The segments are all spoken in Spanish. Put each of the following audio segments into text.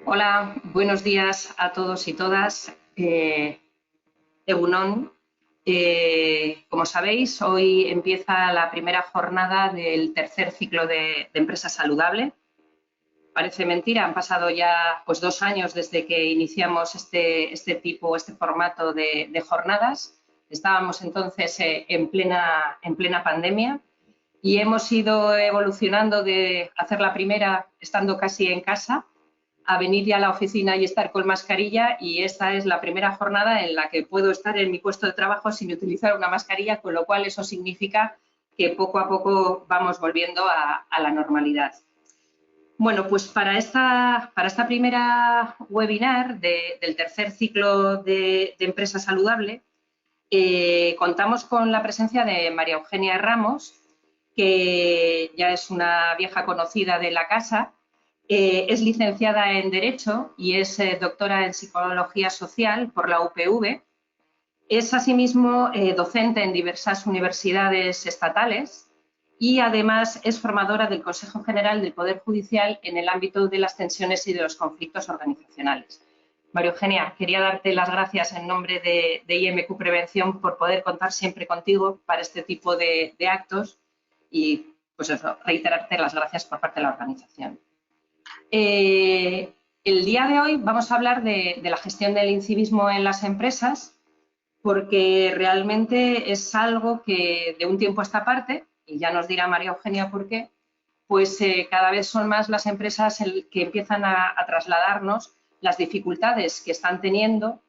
Hola, buenos días a todos y todas. Egunon. Como sabéis, hoy empieza la primera jornada del tercer ciclo de Empresa Saludable. Parece mentira, han pasado ya 2 años desde que iniciamos este formato de jornadas. Estábamos entonces en plena pandemia y hemos ido evolucionando de hacer la primera estando casi en casa a venir ya a la oficina y estar con mascarilla, y esta es la primera jornada en la que puedo estar en mi puesto de trabajo sin utilizar una mascarilla, con lo cual eso significa que poco a poco vamos volviendo a la normalidad. Bueno, pues para esta primera webinar del tercer ciclo de Empresa Saludable, contamos con la presencia de María Eugenia Ramos, que ya es una vieja conocida de la casa. Es licenciada en Derecho y es doctora en Psicología Social por la UPV. Es asimismo docente en diversas universidades estatales y además es formadora del Consejo General del Poder Judicial en el ámbito de las tensiones y de los conflictos organizacionales. María Eugenia, quería darte las gracias en nombre de IMQ Prevención por poder contar siempre contigo para este tipo de actos y pues eso, reiterarte las gracias por parte de la organización. El día de hoy vamos a hablar de la gestión del incivismo en las empresas, porque realmente es algo que de un tiempo a esta parte, y ya nos dirá María Eugenia por qué, pues cada vez son más las empresas que empiezan a trasladarnos las dificultades que están teniendo,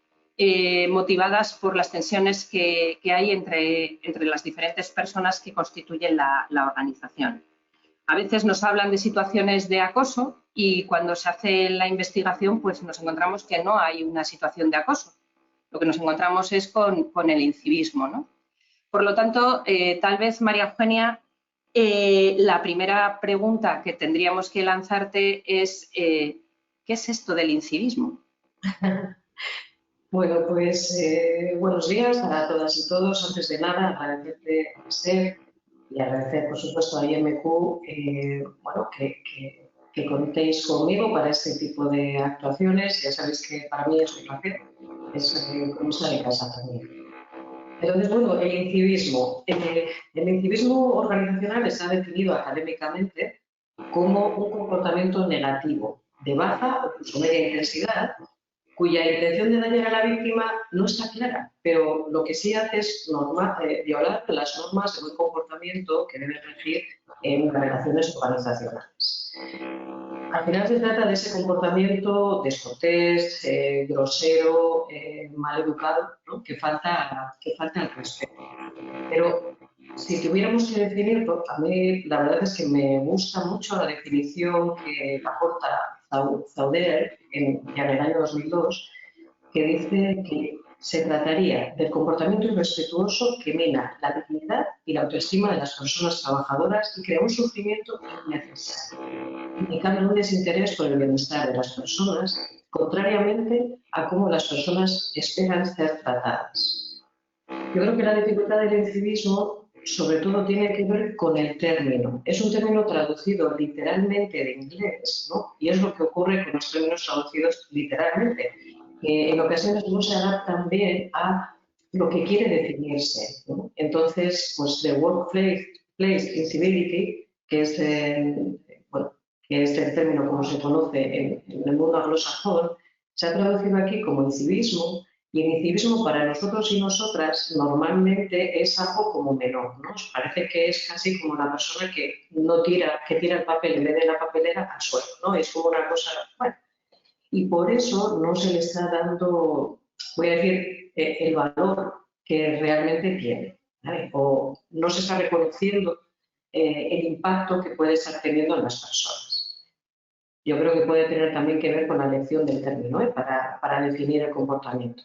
motivadas por las tensiones que hay entre las diferentes personas que constituyen la organización. A veces nos hablan de situaciones de acoso y cuando se hace la investigación pues nos encontramos que no hay una situación de acoso. Lo que nos encontramos es con el incivismo, ¿no? Por lo tanto, tal vez, María Eugenia, la primera pregunta que tendríamos que lanzarte es ¿qué es esto del incivismo? Bueno, pues buenos días a todas y todos. Antes de nada, agradecerte a Esther y agradecer, por supuesto, a IMQ bueno, que contéis conmigo para este tipo de actuaciones. Ya sabéis que para mí es un placer, es como estar en casa también. Entonces, bueno, el incivismo. El incivismo organizacional está definido académicamente como un comportamiento negativo de baja o incluso media intensidad, cuya intención de dañar a la víctima no está clara, pero lo que sí hace es violar las normas de buen comportamiento que deben regir en las relaciones organizacionales. Al final se trata de ese comportamiento descortés, grosero, mal educado, ¿no? que falta al respeto. Pero si tuviéramos que definirlo, a mí la verdad es que me gusta mucho la definición que aporta Zauderer ya en el año 2002, que dice que se trataría del comportamiento irrespetuoso que mina la dignidad y la autoestima de las personas trabajadoras y crea un sufrimiento innecesario, indicando un desinterés por el bienestar de las personas, contrariamente a cómo las personas esperan ser tratadas. Yo creo que la dificultad del incivismo sobre todo tiene que ver con el término. Es un término traducido literalmente de inglés, ¿no? Y es lo que ocurre con los términos traducidos literalmente, que en ocasiones no se adaptan bien a lo que quiere definirse, ¿no? Entonces, pues the workplace incivility, que es el término como se conoce en el mundo anglosajón, se ha traducido aquí como incivismo. Y el incivismo para nosotros y nosotras normalmente es algo como menor, ¿no? Nos parece que es casi como la persona que tira el papel en vez de la papelera al suelo, ¿no? Es como una cosa, bueno. Y por eso no se le está dando, voy a decir, el valor que realmente tiene, ¿vale? O no se está reconociendo el impacto que puede estar teniendo en las personas. Yo creo que puede tener también que ver con la elección del término, para definir el comportamiento.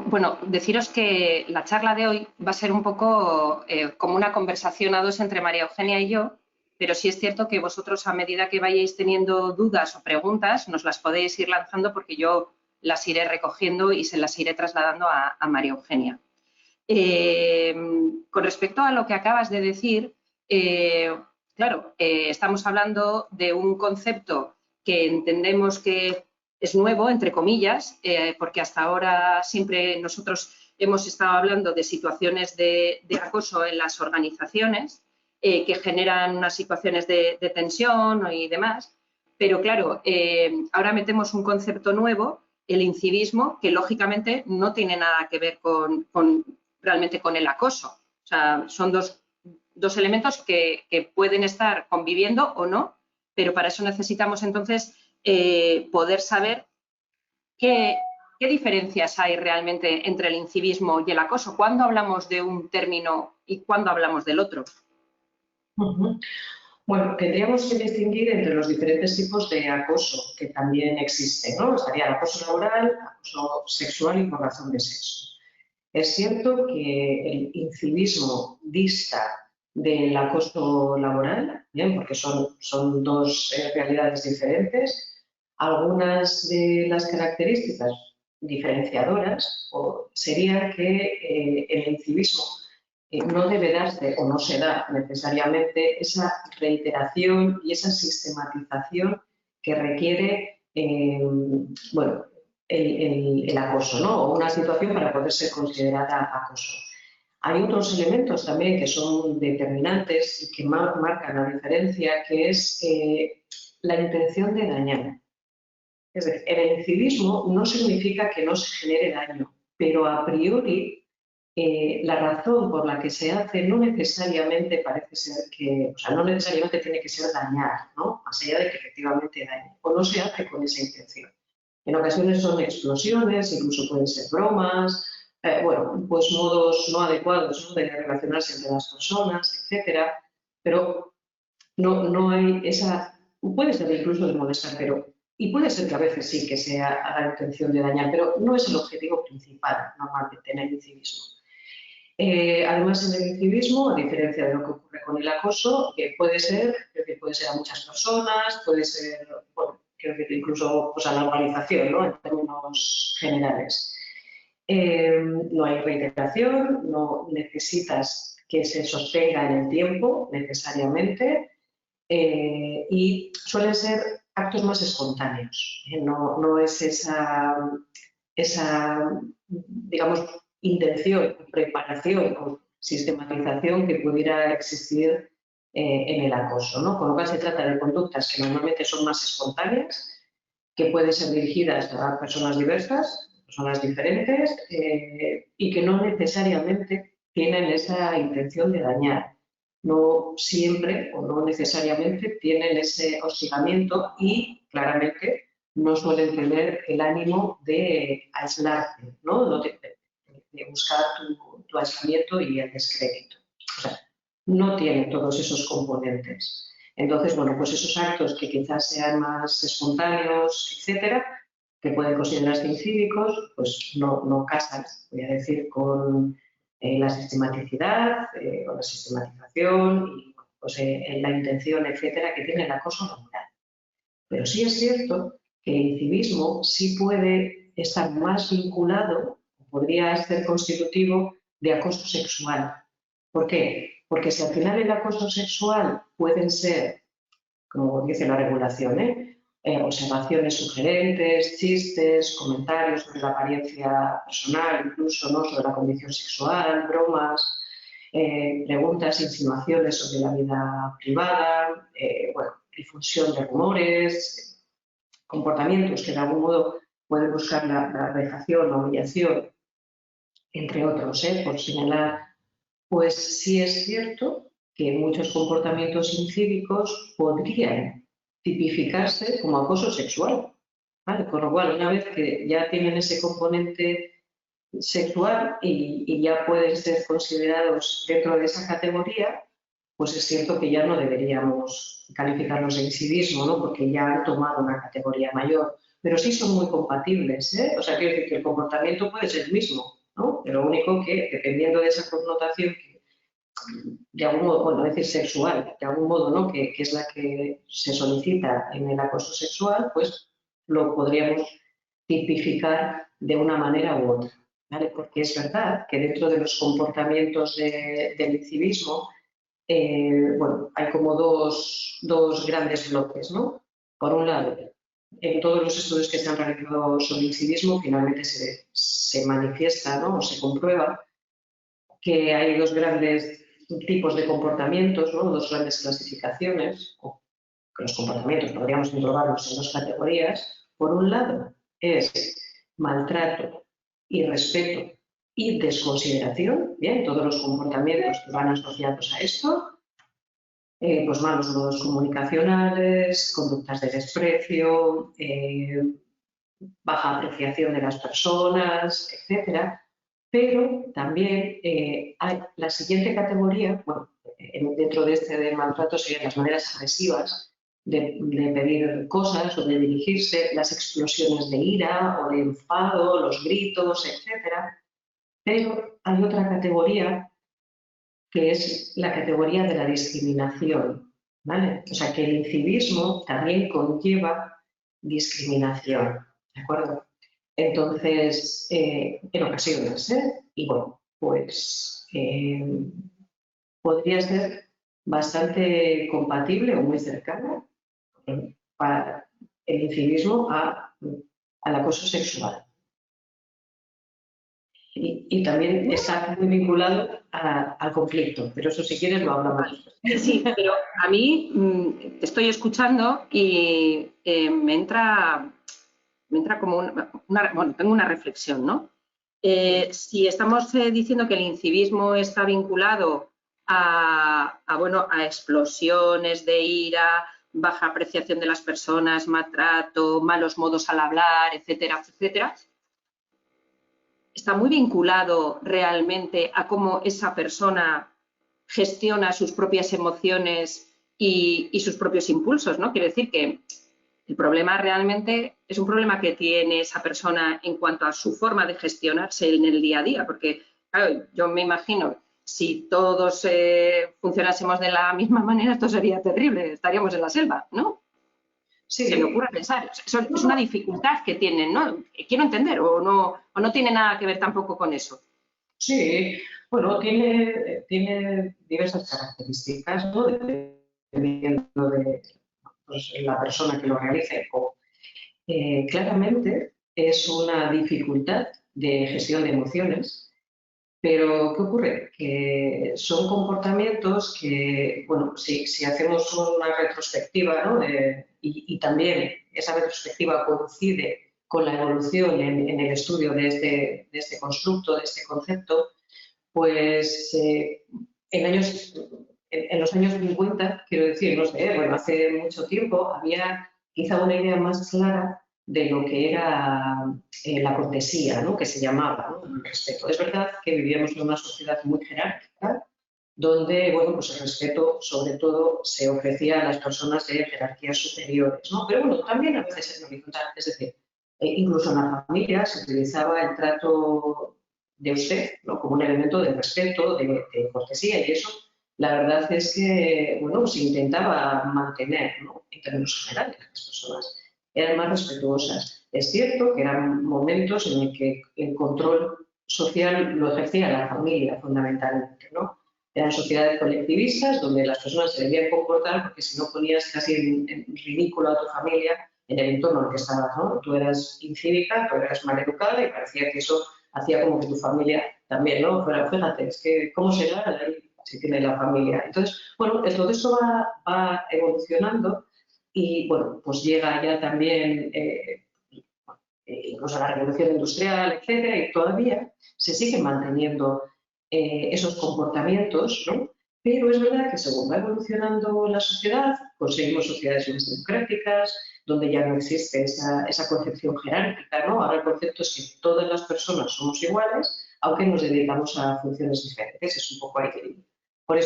Bueno, deciros que la charla de hoy va a ser un poco como una conversación a dos entre María Eugenia y yo, pero sí es cierto que vosotros, a medida que vayáis teniendo dudas o preguntas, nos las podéis ir lanzando porque yo las iré recogiendo y se las iré trasladando a María Eugenia. Con respecto a lo que acabas de decir, Claro, estamos hablando de un concepto que entendemos que es nuevo, entre comillas, porque hasta ahora siempre nosotros hemos estado hablando de situaciones de acoso en las organizaciones que generan unas situaciones de tensión y demás. Pero claro, ahora metemos un concepto nuevo, el incivismo, que lógicamente no tiene nada que ver realmente con el acoso. O sea, son dos elementos que pueden estar conviviendo o no, pero para eso necesitamos entonces poder saber qué diferencias hay realmente entre el incivismo y el acoso. ¿Cuándo hablamos de un término y cuándo hablamos del otro? Bueno, tendríamos que distinguir entre los diferentes tipos de acoso que también existen, ¿no? Estaría el acoso laboral, acoso sexual y por razón de sexo. Es cierto que el incivismo dista del acoso laboral, ¿bien? Porque son dos realidades diferentes. Algunas de las características diferenciadoras serían que el incivismo no debe darse o no se da necesariamente esa reiteración y esa sistematización que requiere bueno, el acoso, ¿no? O una situación para poder ser considerada acoso. Hay otros elementos también que son determinantes y que marcan la diferencia, que es la intención de dañar. Es decir, el incivismo no significa que no se genere daño, pero a priori la razón por la que se hace no necesariamente parece ser que, o sea, no necesariamente tiene que ser dañar, ¿no? Más allá de que efectivamente dañe, o no se hace con esa intención. En ocasiones son explosiones, incluso pueden ser bromas, bueno, pues modos no adecuados, ¿no?, de relacionarse entre las personas, etcétera, pero no hay esa, puede ser incluso de molestar, pero, y puede ser que a veces sí que sea a la intención de dañar, pero no es el objetivo principal normalmente en el incivismo. Además, en el incivismo, a diferencia de lo que ocurre con el acoso, que puede ser a muchas personas, puede ser, bueno, creo que incluso pues, a la organización, ¿no?, en términos generales. No hay reiteración, no necesitas que se sostenga en el tiempo necesariamente y suelen ser actos más espontáneos. No es esa, digamos, intención, preparación o sistematización que pudiera existir en el acoso, ¿no? Con lo cual se trata de conductas que normalmente son más espontáneas, que pueden ser dirigidas a personas diversas, personas diferentes, y que no necesariamente tienen esa intención de dañar. No siempre o no necesariamente tienen ese hostigamiento y claramente no suelen tener el ánimo de aislarte, ¿no? De buscar tu aislamiento y el descrédito. O sea, no tiene todos esos componentes. Entonces, bueno, pues esos actos que quizás sean más espontáneos, etcétera, que pueden considerarse incívicos, pues no casan, voy a decir, con la sistematicidad, con la sistematización y pues, la intención, etcétera, que tiene el acoso laboral. Pero sí es cierto que el incivismo sí puede estar más vinculado, podría ser constitutivo de acoso sexual. ¿Por qué? Porque si al final el acoso sexual pueden ser, como dice la regulación, observaciones sugerentes, chistes, comentarios sobre la apariencia personal, incluso, ¿no?, sobre la condición sexual, bromas, preguntas, insinuaciones sobre la vida privada, bueno, difusión de rumores, comportamientos que de algún modo pueden buscar la vejación, la humillación, entre otros, por señalar, pues sí es cierto que muchos comportamientos incívicos podrían tipificarse como acoso sexual, ¿vale? Con lo cual, una vez que ya tienen ese componente sexual y ya pueden ser considerados dentro de esa categoría, pues es cierto que ya no deberíamos calificarlos de incivismo, ¿no?, porque ya han tomado una categoría mayor, pero sí son muy compatibles, ¿eh? O sea, quiero decir que el comportamiento puede ser el mismo, ¿no? Pero lo único que, dependiendo de esa connotación que de algún modo, bueno, decir sexual, de algún modo, ¿no?, que es la que se solicita en el acoso sexual, pues lo podríamos tipificar de una manera u otra, ¿vale? Porque es verdad que dentro de los comportamientos del incivismo bueno, hay como dos grandes bloques, ¿no? Por un lado, en todos los estudios que se han realizado sobre el civismo, finalmente se manifiesta, ¿no? O se comprueba que hay dos grandes tipos de comportamientos, ¿no? Dos grandes clasificaciones, o que los comportamientos podríamos englobarlos en dos categorías. Por un lado, es maltrato, irrespeto y desconsideración, bien, todos los comportamientos que van asociados a esto, pues malos modos comunicacionales, conductas de desprecio, baja apreciación de las personas, etcétera. Pero también hay la siguiente categoría, bueno, dentro de este de maltrato serían las maneras agresivas de pedir cosas o de dirigirse, las explosiones de ira o de enfado, los gritos, etcétera. Pero hay otra categoría que es la categoría de la discriminación, ¿vale? O sea, que el incivismo también conlleva discriminación, ¿de acuerdo? Entonces, en ocasiones, y bueno, pues podría ser bastante compatible o muy cercana para el incivismo al acoso sexual. Y también está muy vinculado al conflicto, pero eso si quieres lo hablamos. Sí, pero a mí te estoy escuchando y me entra como bueno, tengo una reflexión, ¿no? Si estamos diciendo que el incivismo está vinculado bueno, a explosiones de ira, baja apreciación de las personas, maltrato, malos modos al hablar, etcétera, etcétera, está muy vinculado realmente a cómo esa persona gestiona sus propias emociones y sus propios impulsos, ¿no? Quiere decir que el problema realmente es un problema que tiene esa persona en cuanto a su forma de gestionarse en el día a día, porque, claro, yo me imagino, si todos funcionásemos de la misma manera, esto sería terrible, estaríamos en la selva, ¿no? Sí. Se me ocurre pensar, eso es una dificultad que tienen, ¿no? Quiero entender, o no tiene nada que ver tampoco con eso. Sí, bueno, tiene diversas características, ¿no? Dependiendo de pues, la persona que lo realice. Claramente es una dificultad de gestión de emociones, pero ¿qué ocurre? Que son comportamientos que, bueno, si hacemos una retrospectiva, ¿no? Y también esa retrospectiva coincide con la evolución en el estudio de este constructo, de este concepto, pues en los años 50, quiero decir, no sé, bueno, hace mucho tiempo había quizá una idea más clara de lo que era la cortesía, ¿no? Que se llamaba, ¿no? El respeto. Es verdad que vivíamos en una sociedad muy jerárquica, donde, bueno, pues el respeto, sobre todo, se ofrecía a las personas de jerarquías superiores, ¿no? Pero bueno, también a veces en horizontal, es decir, incluso en la familia se utilizaba el trato de usted, ¿no? Como un elemento de respeto, de cortesía, y eso, la verdad es que, bueno, se intentaba mantener, ¿no? En términos generales, las personas eran más respetuosas. Es cierto que eran momentos en el que el control social lo ejercía la familia, fundamentalmente, ¿no? Eran sociedades colectivistas donde las personas se debían comportar porque si no ponías casi en ridículo a tu familia en el entorno en el que estabas, ¿no? Tú eras incívica, tú eras maleducada y parecía que eso hacía como que tu familia también, ¿no? Fuera, fíjate, es que ¿cómo será ahí si tiene la familia? Entonces, bueno, todo eso va evolucionando y, bueno, pues llega ya también incluso la revolución industrial, etcétera, y todavía se siguen manteniendo esos comportamientos, ¿no? Pero es verdad que según va evolucionando la sociedad, conseguimos sociedades más democráticas, donde ya no existe esa concepción jerárquica, ¿no? Ahora el concepto es que todas las personas somos iguales, aunque nos dedicamos a funciones diferentes, es un poco ahí. Por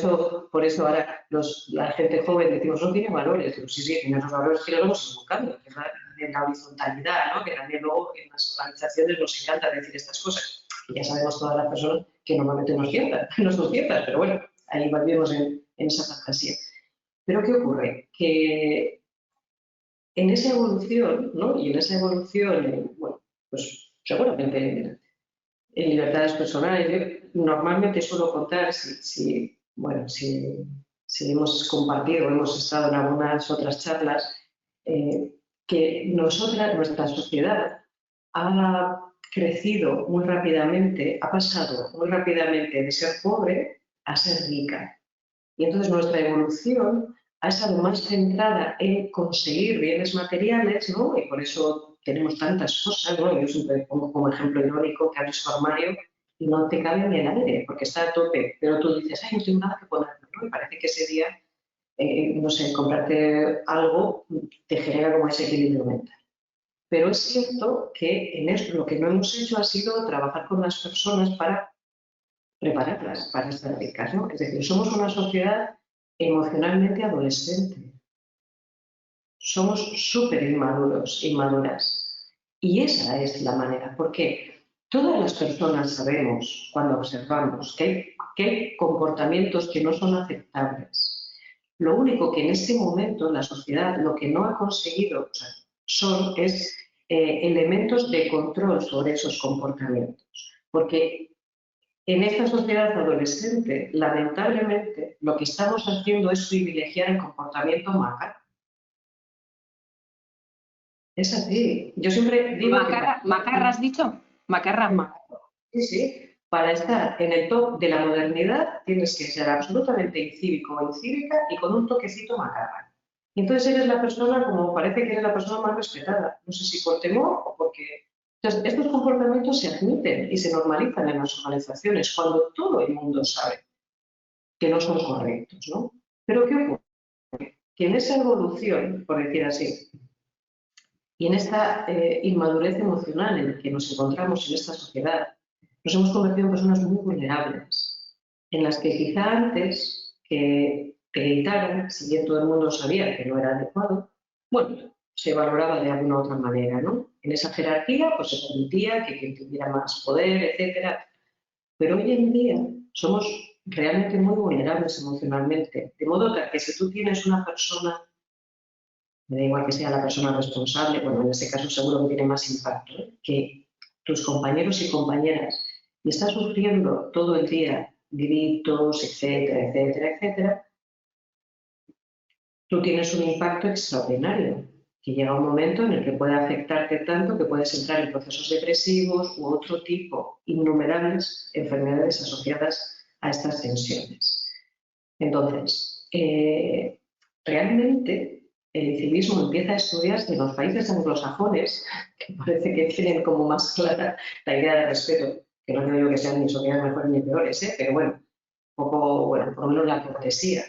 eso ahora la gente joven decimos, no tiene valores. Pero sí, tiene esos valores que luego vamos buscando, que es la horizontalidad, ¿no? Que también luego en las organizaciones nos encanta decir estas cosas. Y ya sabemos todas las personas que normalmente no son ciertas, pero bueno, ahí volvemos en esa fantasía. Pero ¿qué ocurre? Que en esa evolución, ¿no? Y en esa evolución, bueno, pues seguramente en libertades personales, yo normalmente suelo contar si si hemos compartido, hemos estado en algunas otras charlas, que nuestra sociedad ha crecido muy rápidamente, ha pasado muy rápidamente de ser pobre a ser rica. Y entonces nuestra evolución ha estado más centrada en conseguir bienes materiales, ¿no? Y por eso tenemos tantas cosas, ¿no? Yo siempre pongo como ejemplo irónico que abres tu armario y no te cabe ni el aire, porque está a tope, pero tú dices, ay, no tengo nada que poner, ¿no? Y parece que ese día, no sé, comprarte algo te genera como ese equilibrio mental. Pero es cierto que en esto lo que no hemos hecho ha sido trabajar con las personas para prepararlas para estar ricas, ¿no? Es decir, somos una sociedad emocionalmente adolescente. Somos súper inmaduros, inmaduras. Y esa es la manera, porque todas las personas sabemos, cuando observamos, que hay comportamientos que no son aceptables. Lo único que en este momento la sociedad lo que no ha conseguido es elementos de control sobre esos comportamientos. Porque en esta sociedad adolescente, lamentablemente, lo que estamos haciendo es privilegiar el comportamiento macabro. Es así. Yo siempre digo ¿Macarra has dicho? Macarra. Sí, sí. Para estar en el top de la modernidad tienes que ser absolutamente incívico o incívica y con un toquecito macarra. Y entonces eres la persona, como parece que eres la persona más respetada. No sé si por temor o porque... Entonces, estos comportamientos se admiten y se normalizan en las organizaciones cuando todo el mundo sabe que no son correctos, ¿no? Pero ¿qué ocurre? Que en esa evolución, por decir así, y en esta inmadurez emocional en la que nos encontramos en esta sociedad, nos hemos convertido en personas muy vulnerables, en las que quizá antes que te gritaran, si bien todo el mundo sabía que no era adecuado, bueno, se valoraba de alguna otra manera, ¿no? En esa jerarquía pues se permitía que quien tuviera más poder, etcétera. Pero hoy en día somos realmente muy vulnerables emocionalmente, de modo que si tú tienes una persona, me da igual que sea la persona responsable, bueno, en este caso seguro que tiene más impacto, que tus compañeros y compañeras, y estás sufriendo todo el día gritos, etcétera, etcétera, etcétera, tú tienes un impacto extraordinario, que llega un momento en el que puede afectarte tanto que puedes entrar en procesos depresivos u otro tipo, innumerables enfermedades asociadas a estas tensiones. Entonces, realmente el incivismo empieza a estudiarse en los países anglosajones, que parece que tienen como más clara la idea de respeto, que no digo que sean ni sociedades mejores ni peores, pero bueno, un poco, bueno, por lo menos la cortesía.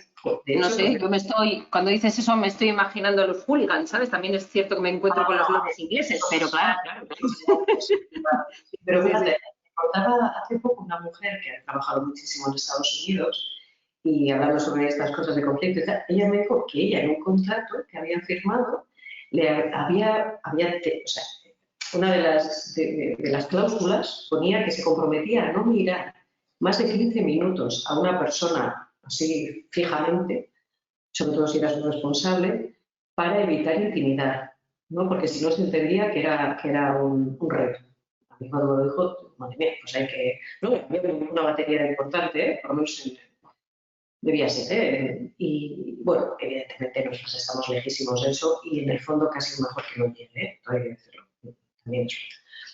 De hecho, no sé, yo cuando dices eso me estoy imaginando a los hooligans, ¿sabes? También es cierto que me encuentro con los lobos ingleses, pero claro. Pero fíjate, me contaba hace poco una mujer que ha trabajado muchísimo en Estados Unidos y hablando sobre estas cosas de conflicto y tal, ella me dijo que ella en un contrato que había firmado una de las cláusulas ponía que se comprometía a no mirar más de 15 minutos a una persona así fijamente, sobre todo si era su responsable, para evitar intimidad, ¿no? Porque si no se entendía que era un reto. A mí cuando me lo dijo, madre mía, pues hay que... No, había una batería importante, por lo menos debía ser, Y bueno, evidentemente nosotros estamos lejísimos de eso y en el fondo casi mejor que no tiene, hay que decirlo. También.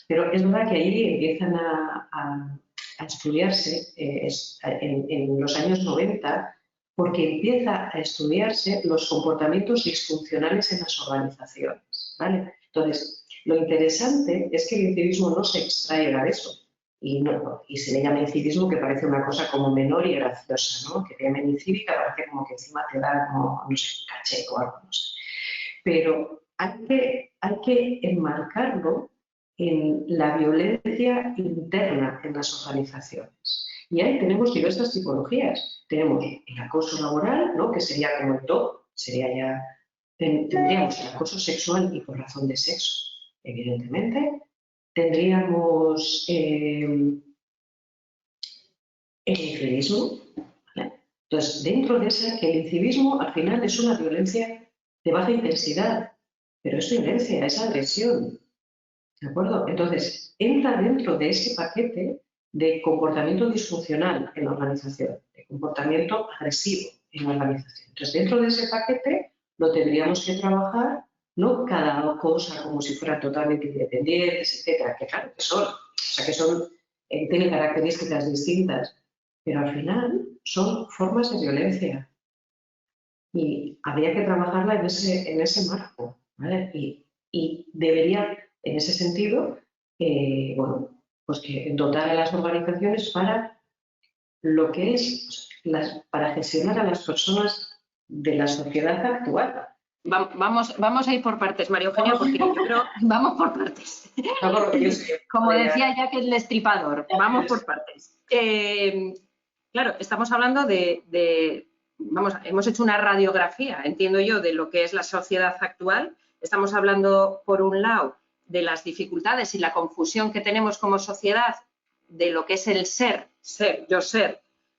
Pero es verdad que ahí empiezan a estudiarse en los años 90 porque empieza a estudiarse los comportamientos disfuncionales en las organizaciones, ¿vale? Entonces, lo interesante es que el incivismo no se extraiga de eso y se le llama incivismo que parece una cosa como menor y graciosa, ¿no? Que te llamen incívica parece como que encima te da como, no sé, caché o algo, no sé. Pero hay que enmarcarlo en la violencia interna en las organizaciones. Y ahí tenemos diversas tipologías. Tenemos el acoso laboral, ¿no? Que sería como el top, tendríamos el acoso sexual y por razón de sexo, evidentemente. Tendríamos el incivismo, ¿vale? Entonces, dentro de ese, el incivismo al final es una violencia de baja intensidad, pero es violencia, es agresión, ¿de acuerdo? Entonces, entra dentro de ese paquete de comportamiento disfuncional en la organización, de comportamiento agresivo en la organización. Entonces, dentro de ese paquete lo tendríamos que trabajar, no cada cosa como si fueran totalmente independientes, etcétera, que claro que son, o sea, que son, tienen características distintas, pero al final son formas de violencia y habría que trabajarla en ese marco, ¿vale? Y debería, en ese sentido, bueno, pues que dotar a las organizaciones para lo que es, para gestionar a las personas de la sociedad actual. Vamos a ir por partes, María Eugenia, porque yo creo, vamos por partes. Como decía Jack el Destripador, vamos por partes. Claro, estamos hablando vamos, hemos hecho una radiografía, entiendo yo, de lo que es la sociedad actual. Estamos hablando, por un lado, de las dificultades y la confusión que tenemos como sociedad de lo que es el ser,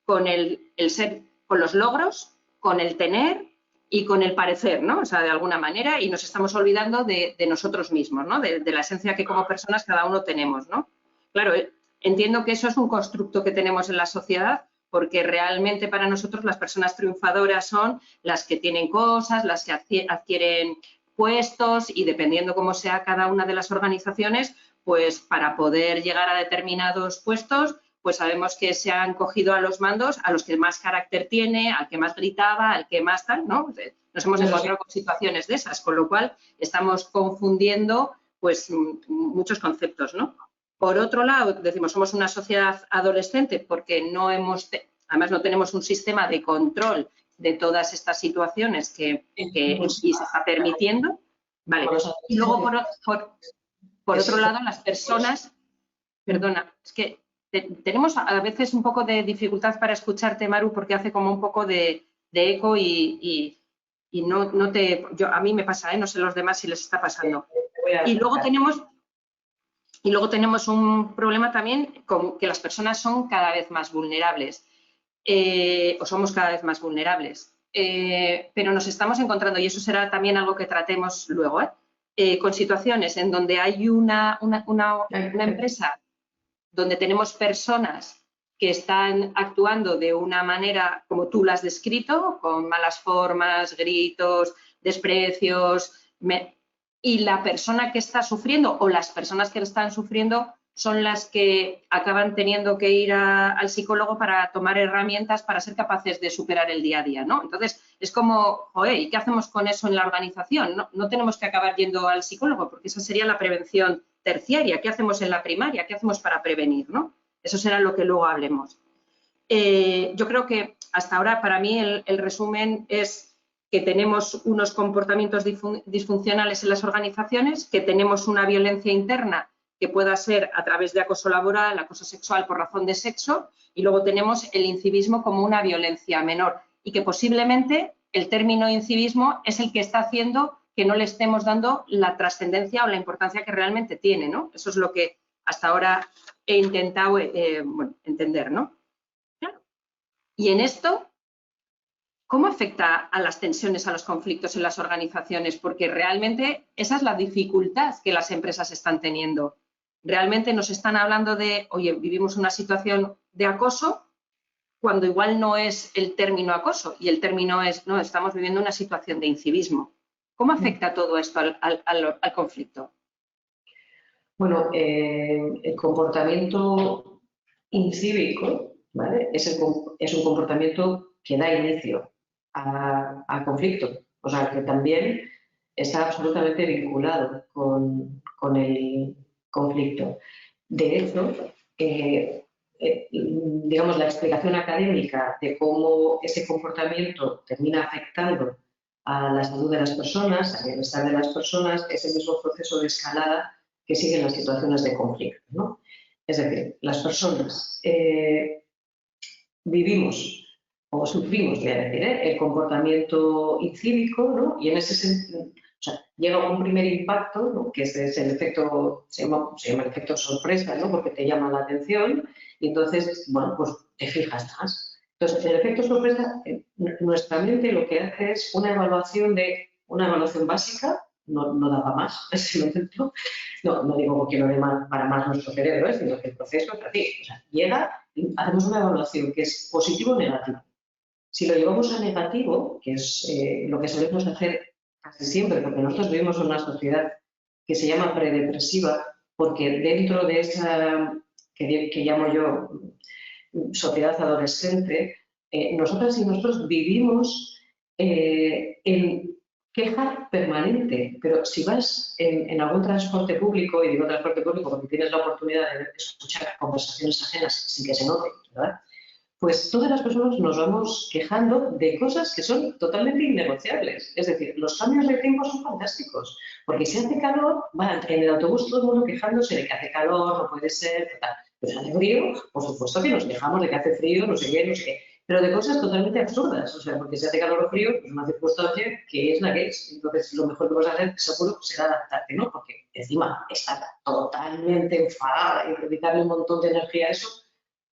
con el ser, con los logros, con el tener y con el parecer, ¿no? O sea, de alguna manera, y nos estamos olvidando de nosotros mismos, ¿no? De la esencia que como personas cada uno tenemos, ¿no? Claro, entiendo que eso es un constructo que tenemos en la sociedad, porque realmente para nosotros las personas triunfadoras son las que tienen cosas, las que adquieren puestos y dependiendo cómo sea cada una de las organizaciones, pues para poder llegar a determinados puestos, pues sabemos que se han cogido a los mandos a los que más carácter tiene, al que más gritaba, al que más tal, ¿no? Nos hemos encontrado con situaciones de esas, con lo cual estamos confundiendo pues muchos conceptos, ¿no? Por otro lado, decimos, somos una sociedad adolescente porque además no tenemos un sistema de control de todas estas situaciones que y se está permitiendo. Vale. Y luego, por otro lado, las personas, perdona, es que tenemos a veces un poco de dificultad para escucharte, Maru, porque hace como un poco de eco y no te... a mí me pasa, no sé los demás si les está pasando. Y luego tenemos un problema también con que las personas son cada vez más vulnerables, o somos cada vez más vulnerables. Pero nos estamos encontrando, y eso será también algo que tratemos luego, con situaciones en donde hay una empresa donde tenemos personas que están actuando de una manera como tú la has descrito, con malas formas, gritos, desprecios, y la persona que está sufriendo o las personas que están sufriendo son las que acaban teniendo que ir al psicólogo para tomar herramientas para ser capaces de superar el día a día, ¿no? Entonces, es como, joder, ¿y qué hacemos con eso en la organización? No tenemos que acabar yendo al psicólogo porque esa sería la prevención terciaria. ¿Qué hacemos en la primaria? ¿Qué hacemos para prevenir, no? Eso será lo que luego hablemos. Yo creo que hasta ahora, para mí, el resumen es que tenemos unos comportamientos disfuncionales en las organizaciones, que tenemos una violencia interna que pueda ser a través de acoso laboral, acoso sexual por razón de sexo, y luego tenemos el incivismo como una violencia menor y que posiblemente el término incivismo es el que está haciendo que no le estemos dando la trascendencia o la importancia que realmente tiene, ¿no? Eso es lo que hasta ahora he intentado entender, ¿no? Claro. Y en esto, ¿cómo afecta a las tensiones, a los conflictos en las organizaciones? Porque realmente esa es la dificultad que las empresas están teniendo. Realmente nos están hablando de, oye, vivimos una situación de acoso, cuando igual no es el término acoso y el término es, no, estamos viviendo una situación de incivismo. ¿Cómo afecta todo esto al conflicto? Bueno, el comportamiento incívico, ¿vale? Es un comportamiento que da inicio al conflicto, o sea, que también está absolutamente vinculado con el conflicto. De hecho, digamos, la explicación académica de cómo ese comportamiento termina afectando a la salud de las personas, al bienestar de las personas, es el mismo proceso de escalada que siguen las situaciones de conflicto, ¿no? Es decir, las personas vivimos o sufrimos, voy a decir, el comportamiento incívico, ¿no? Y en ese sentido, o sea, llega un primer impacto, ¿no? Que es el efecto, se llama el efecto sorpresa, ¿no? Porque te llama la atención y entonces, bueno, pues te fijas más. Entonces, el efecto sorpresa, nuestra mente lo que hace es una evaluación básica, no da para más en ese momento. No digo porque no dé para más nuestro cerebro, sino que el proceso es así. O sea, llega y hacemos una evaluación que es positivo o negativo. Si lo llevamos a negativo, que es lo que solemos hacer casi siempre, porque nosotros vivimos en una sociedad que se llama predepresiva, porque dentro de esa que llamo yo sociedad adolescente, nosotras y nosotros vivimos en queja permanente, pero si vas en algún transporte público, y digo transporte público porque tienes la oportunidad de escuchar conversaciones ajenas sin que se note, ¿verdad? Pues todas las personas nos vamos quejando de cosas que son totalmente innegociables. Es decir, los cambios de tiempo son fantásticos, porque si hace calor, va en el autobús todo el mundo quejándose de que hace calor, no puede ser, tal. Pero si hace frío, por supuesto que nos quejamos de que hace frío, no sé qué, no sé qué. Pero de cosas totalmente absurdas, o sea, porque si hace calor o frío, es una circunstancia que es la que es. Entonces, lo mejor que vas a hacer, seguro, será adaptarte, ¿no? Porque encima estar totalmente enfadada y dedicarle un montón de energía a eso,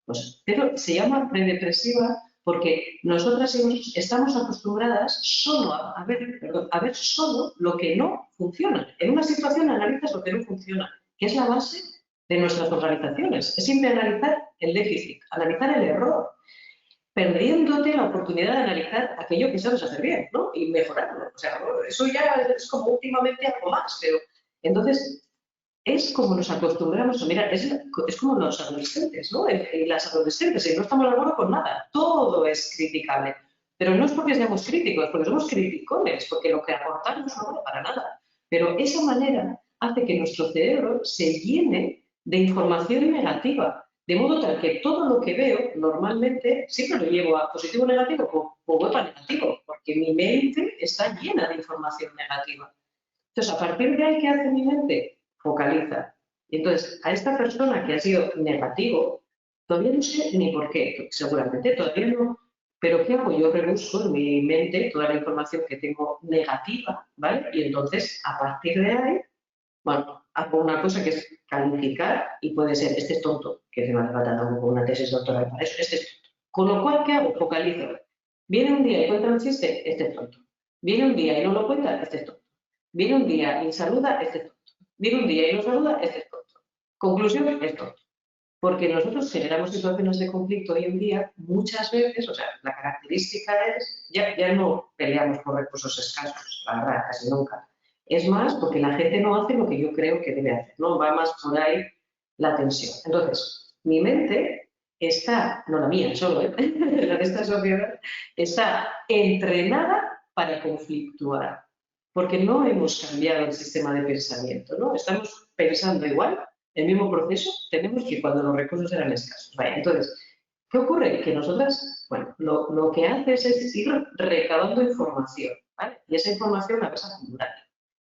pues, pero se llama predepresiva porque nosotras y nosotros estamos acostumbradas solo a ver solo lo que no funciona. En una situación analizas lo que no funciona, que es la base de nuestras organizaciones. Es siempre analizar el déficit, analizar el error, perdiéndote la oportunidad de analizar aquello que sabes hacer bien, ¿no? Y mejorarlo. O sea, eso ya es como últimamente algo más, pero entonces es como nos acostumbramos a mirar, es como los adolescentes, ¿no? Y las adolescentes, y no estamos de acuerdo con nada, todo es criticable. Pero no es porque seamos críticos, porque somos criticones, porque lo que aportamos no vale para nada. Pero esa manera hace que nuestro cerebro se llene de información negativa, de modo tal que todo lo que veo normalmente siempre lo llevo a positivo o negativo o web a negativo, porque mi mente está llena de información negativa. Entonces, a partir de ahí, ¿qué hace mi mente? Focaliza. Y entonces, a esta persona que ha sido negativo, todavía no sé ni por qué, seguramente todavía no, pero ¿qué hago? Yo rebusco en mi mente toda la información que tengo negativa, ¿vale? Y entonces, a partir de ahí, bueno, hago una cosa que es calificar y puede ser, este es tonto, que se me hace falta tampoco una tesis doctoral para eso, este es tonto. Con lo cual, ¿qué hago? Focalizo. Viene un día y cuenta un chiste, este es tonto. Viene un día y no lo cuenta, este es tonto. Viene un día y saluda, este es tonto. Viene un día y no saluda, este es tonto. Conclusión, es tonto. Porque nosotros generamos situaciones de conflicto hoy en día muchas veces, o sea, la característica es, ya no peleamos por recursos escasos, la verdad, casi nunca. Es más porque la gente no hace lo que yo creo que debe hacer, ¿no? Va más por ahí la tensión. Entonces, mi mente está, no la mía solo, la de esta sociedad, está entrenada para conflictuar, porque no hemos cambiado el sistema de pensamiento, ¿no? Estamos pensando igual, el mismo proceso, tenemos que cuando los recursos eran escasos. Vale, entonces, ¿qué ocurre? Que nosotras, bueno, lo que haces es ir recabando información, ¿vale? Y esa información la vas a acumular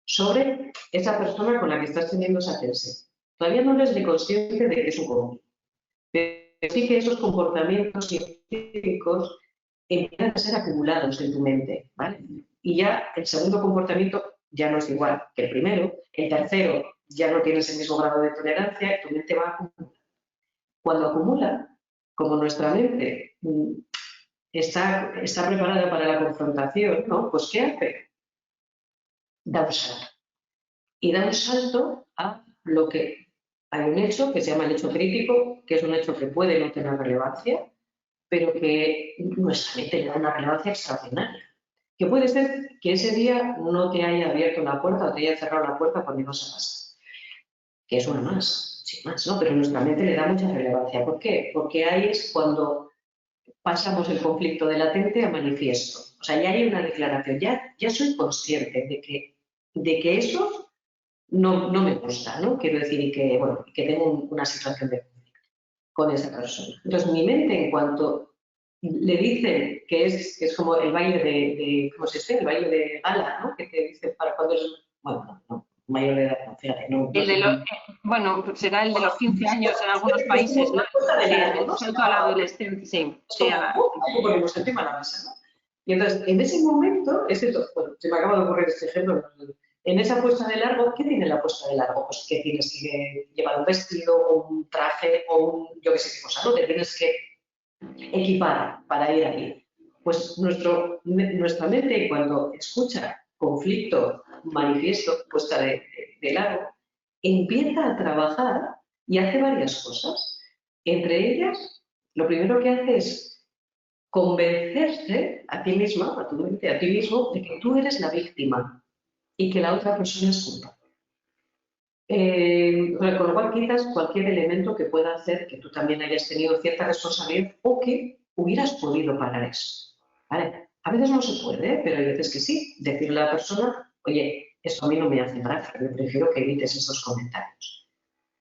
sobre esa persona con la que estás teniendo esa tensión. Todavía no eres ni consciente de que es un conflicto, pero sí que esos comportamientos científicos empiezan a ser acumulados en tu mente, ¿vale? Y ya el segundo comportamiento ya no es igual que el primero, el tercero ya no tienes el mismo grado de tolerancia, tu mente va a acumular. Cuando acumula, como nuestra mente está preparada para la confrontación, ¿no? Pues ¿qué hace? Da un salto. Y da un salto a lo que hay un hecho que se llama el hecho crítico, que es un hecho que puede no tener relevancia, pero que nuestra mente le da una relevancia extraordinaria. Que puede ser que ese día no te haya abierto la puerta o te haya cerrado la puerta cuando ibas a casa, que es una más, sin más, ¿no? Pero nuestra mente le da mucha relevancia. ¿Por qué? Porque ahí es cuando pasamos el conflicto de latente a manifiesto. O sea, ya hay una declaración, ya soy consciente de que eso no me gusta, ¿no? Quiero decir, y que, bueno, que tengo una situación de conflicto con esa persona. Entonces, mi mente, en cuanto le dicen que es como el baile de ¿cómo se dice? El baile de gala, ¿no? Que te dice para cuando es, bueno, no, mayor de edad, no, fíjate, no El sé de cómo. bueno, será el de los 15 años en algunos Es como países, ¿no? una cosa de Sí, largo, el ¿no? salto a la adolescencia, sí, Es sí, como, ahí ponemos encima de la mesa, ¿no? Y entonces, en ese momento, bueno, se me acaba de ocurrir este ejemplo, en esa puesta de largo, ¿qué tiene la puesta de largo? Pues que tienes que llevar un vestido o un traje o un, yo qué sé qué cosa, ¿no? Te tienes que equipar para ir ahí. Pues nuestra mente, cuando escucha conflicto, manifiesto, puesta de largo, empieza a trabajar y hace varias cosas. Entre ellas, lo primero que hace es convencerse a ti misma, a tu mente, a ti mismo, de que tú eres la víctima y que la otra persona es culpable. Con lo cual quitas cualquier elemento que pueda hacer que tú también hayas tenido cierta responsabilidad o que hubieras podido parar eso. ¿Vale? A veces no se puede, pero hay veces que sí. Decirle a la persona, oye, esto a mí no me hace gracia, yo prefiero que evites estos comentarios.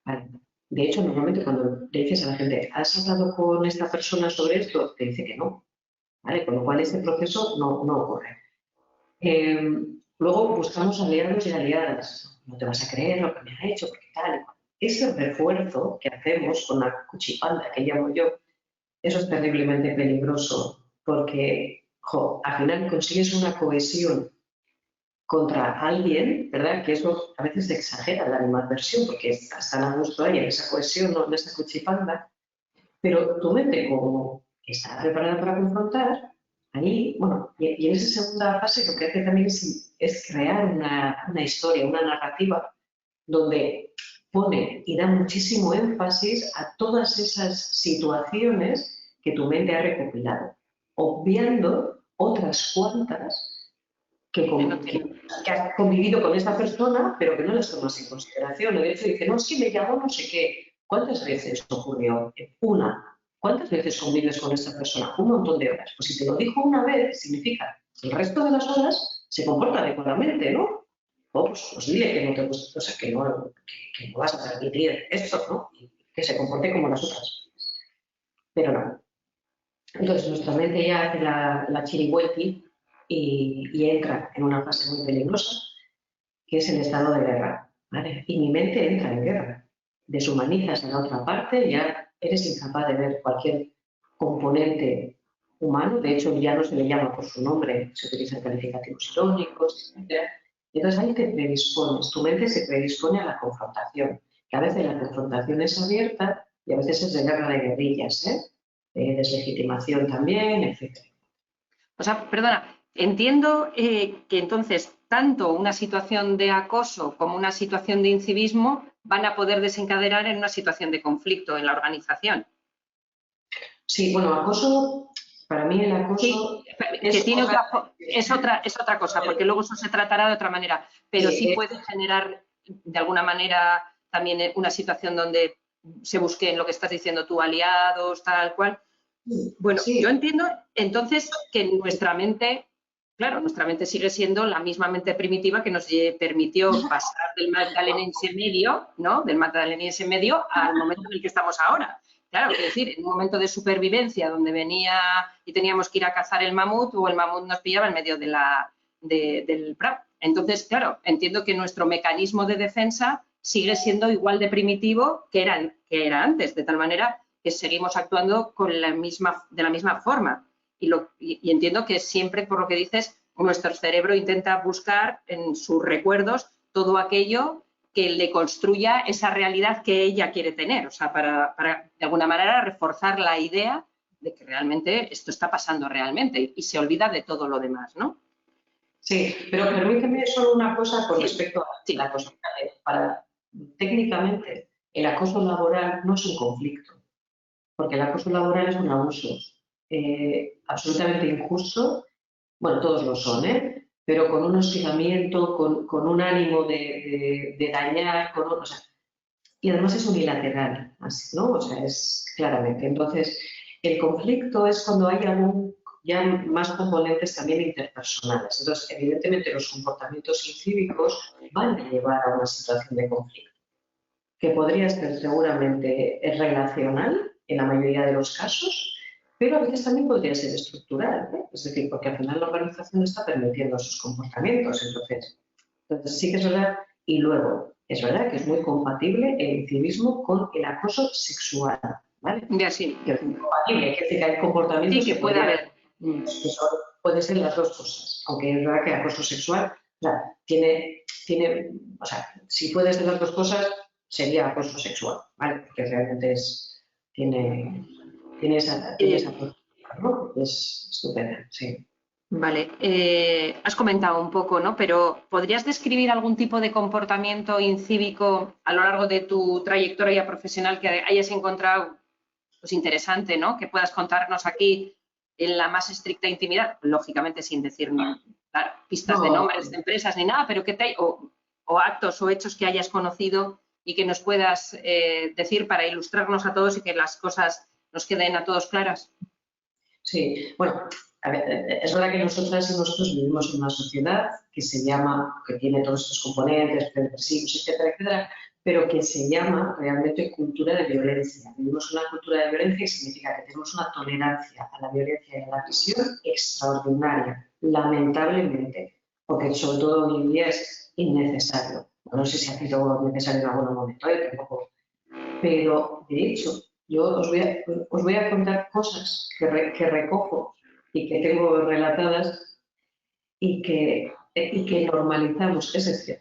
¿Vale? De hecho, normalmente cuando le dices a la gente, ¿has hablado con esta persona sobre esto? Te dice que no. ¿Vale? Con lo cual este proceso no ocurre. Luego buscamos aliados y aliadas. No te vas a creer lo que me ha hecho, porque tal. Ese refuerzo que hacemos con la cuchipanda, que llamo yo, eso es terriblemente peligroso, porque al final consigues una cohesión contra alguien, ¿verdad? Que eso a veces se exagera la animadversión, porque estás tan a gusto ahí en esa cohesión, ¿no? En esa cuchipanda, pero tu mente, como está preparada para confrontar, ahí, bueno, y en esa segunda fase lo que hace también es crear una historia, una narrativa, donde pone y da muchísimo énfasis a todas esas situaciones que tu mente ha recopilado, obviando otras cuantas que has convivido con esta persona, pero que no las tomas en consideración. De hecho, dice, no, es que me llamó no sé qué. ¿Cuántas veces ocurrió? Una. ¿Cuántas veces convives con esta persona? Un montón de horas. Pues si te lo dijo una vez, significa que el resto de las horas se comporta adecuadamente, ¿no? O pues dile que no te gusta, o sea, que no vas a permitir esto, ¿no? Y que se comporte como las otras. Pero no. Entonces nuestra mente ya hace la chirihuelti y entra en una fase muy peligrosa, que es el estado de guerra. ¿Vale? Y mi mente entra en guerra. Deshumanizas a la otra parte, ya eres incapaz de ver cualquier componente humano. De hecho, ya no se le llama por su nombre, se utilizan calificativos irónicos, etc. Entonces ahí te predispones, tu mente se predispone a la confrontación, que a veces la confrontación es abierta y a veces es de guerra de guerrillas, deslegitimación también, etc. O sea, perdona, entiendo que entonces tanto una situación de acoso como una situación de incivismo van a poder desencadenar en una situación de conflicto en la organización. Sí, bueno, acoso, para mí el acoso sí, que tiene es otra cosa, porque luego eso se tratará de otra manera, pero sí puede generar de alguna manera también una situación donde se busquen lo que estás diciendo tú, aliados, tal cual. Bueno, yo entiendo entonces que nuestra mente, claro, nuestra mente sigue siendo la misma mente primitiva que nos permitió pasar del magdalenense medio, ¿no? Del magdalenense medio al momento en el que estamos ahora. Claro, es decir, en un momento de supervivencia donde venía y teníamos que ir a cazar el mamut o el mamut nos pillaba en medio del prado. Entonces, claro, entiendo que nuestro mecanismo de defensa sigue siendo igual de primitivo que era antes, de tal manera que seguimos actuando de la misma forma. Y entiendo que siempre, por lo que dices, nuestro cerebro intenta buscar en sus recuerdos todo aquello que le construya esa realidad que ella quiere tener, o sea, para de alguna manera reforzar la idea de que realmente esto está pasando realmente y se olvida de todo lo demás, ¿no? Sí, pero permíteme solo una cosa con respecto a la acoso. Técnicamente, el acoso laboral no es un conflicto, porque el acoso laboral es un abuso absolutamente injusto. Bueno, todos lo son, pero con un hostigamiento, con un ánimo de dañar, o sea, y además es unilateral, así, ¿no? O sea, es claramente. Entonces, el conflicto es cuando hay ya más componentes también interpersonales. Entonces, evidentemente, los comportamientos incívicos van a llevar a una situación de conflicto, que podría ser seguramente relacional en la mayoría de los casos, pero a veces también podría ser estructural, es decir, porque al final la organización está permitiendo esos comportamientos. Entonces sí que es verdad, y luego es verdad que es muy compatible el incivismo con el acoso sexual, ¿vale? Ya sí. Que es compatible, es decir, que hay comportamientos sí, que puede haber. Pueden ser las dos cosas, aunque es verdad que el acoso sexual, o sea, o sea, si puede ser las dos cosas, sería acoso sexual, ¿vale? Porque realmente tiene esa ¿no? Es estupenda, sí. Vale, has comentado un poco, ¿no? Pero ¿podrías describir algún tipo de comportamiento incívico a lo largo de tu trayectoria profesional que hayas encontrado pues, interesante, ¿no? Que puedas contarnos aquí en la más estricta intimidad, lógicamente sin decir claro, pistas de No, nombres de empresas ni nada, pero o actos o hechos que hayas conocido y que nos puedas decir para ilustrarnos a todos y que las cosas nos queden a todos claras. sí, bueno, a ver, es verdad que nosotras y nosotros vivimos en una sociedad que se llama, que tiene todos estos componentes, depresivos, etcétera, etcétera, pero que se llama realmente cultura de violencia. Vivimos una cultura de violencia y significa que tenemos una tolerancia a la violencia y a la agresión extraordinaria, lamentablemente, porque sobre todo hoy en día es innecesario. No sé si ha sido necesario en algún momento, tampoco. Pero, de hecho, yo os voy a contar cosas que recojo y que tengo relatadas y que normalizamos. Es decir,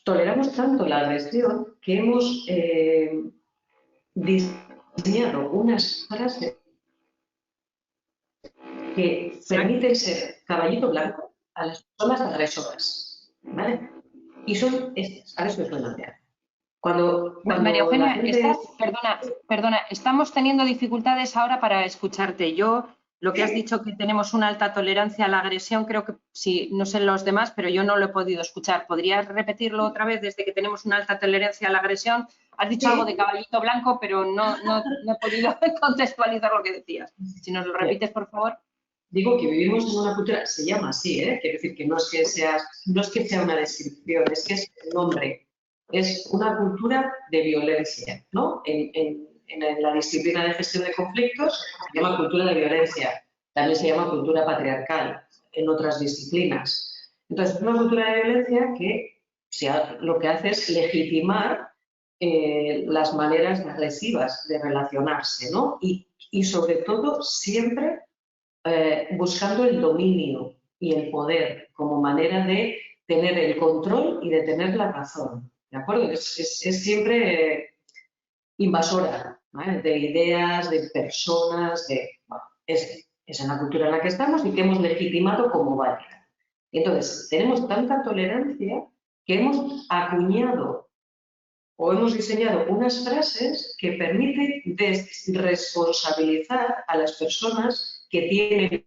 toleramos tanto la agresión que hemos diseñado unas frases que permiten ser caballito blanco a las personas agresoras, ¿vale? Y son estas, a ver si os suenan de algo. María Cuando la Eugenia, gente... perdona, estamos teniendo dificultades ahora para escucharte. Yo, lo que has dicho que tenemos una alta tolerancia a la agresión, creo que sí, no sé los demás, pero yo no lo he podido escuchar. ¿Podrías repetirlo otra vez desde que tenemos una alta tolerancia a la agresión? Has dicho algo de caballito blanco, pero no he podido contextualizar lo que decías. Si nos lo repites, por favor. Digo que vivimos en una cultura, se llama así, quiero decir que no es que sea una descripción, es que es el nombre. Es una cultura de violencia, ¿no? En la disciplina de gestión de conflictos se llama cultura de violencia, también se llama cultura patriarcal en otras disciplinas. Entonces, es una cultura de violencia que lo que hace es legitimar las maneras agresivas de relacionarse, ¿no? Y sobre todo, siempre buscando el dominio y el poder como manera de tener el control y de tener la razón. ¿De acuerdo? Es siempre invasora, ¿vale? De ideas, de personas, bueno, es en la cultura en la que estamos y que hemos legitimado como válida. Entonces, tenemos tanta tolerancia que hemos acuñado o hemos diseñado unas frases que permiten desresponsabilizar a las personas que tienen.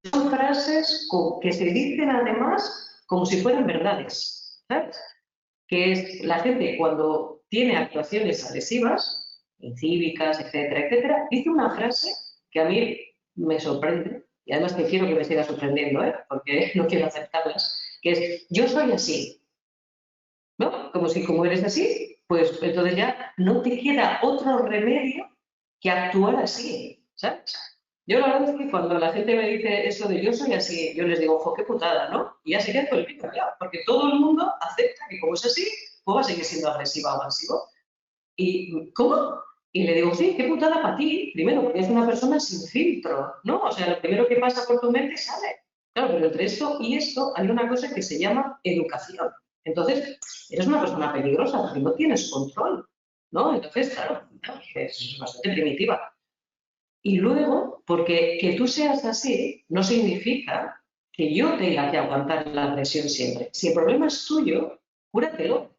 Son frases que se dicen además como si fueran verdades, ¿sabes? Que es la gente cuando tiene actuaciones agresivas, incívicas, etcétera, etcétera, dice una frase que a mí me sorprende y además que quiero que me siga sorprendiendo, porque no quiero aceptarlas, que es yo soy así, ¿no? Como si como eres así, pues entonces ya no te queda otro remedio que actuar así, ¿sabes? Yo la verdad es que cuando la gente me dice eso de yo soy así, yo les digo, ojo, qué putada, ¿no? Y ya se queda con el pico, claro, porque todo el mundo acepta que como es así, pues va a seguir siendo agresiva o agresivo. ¿Y cómo? Y le digo, sí, qué putada para ti, primero, porque es una persona sin filtro, ¿no? O sea, lo primero que pasa por tu mente sale. Claro, pero entre esto y esto hay una cosa que se llama educación. Entonces, eres una persona peligrosa porque no tienes control, ¿no? Entonces, claro, es bastante primitiva. Y luego, porque que tú seas así no significa que yo tenga que aguantar la agresión siempre. Si el problema es tuyo, cúratelo,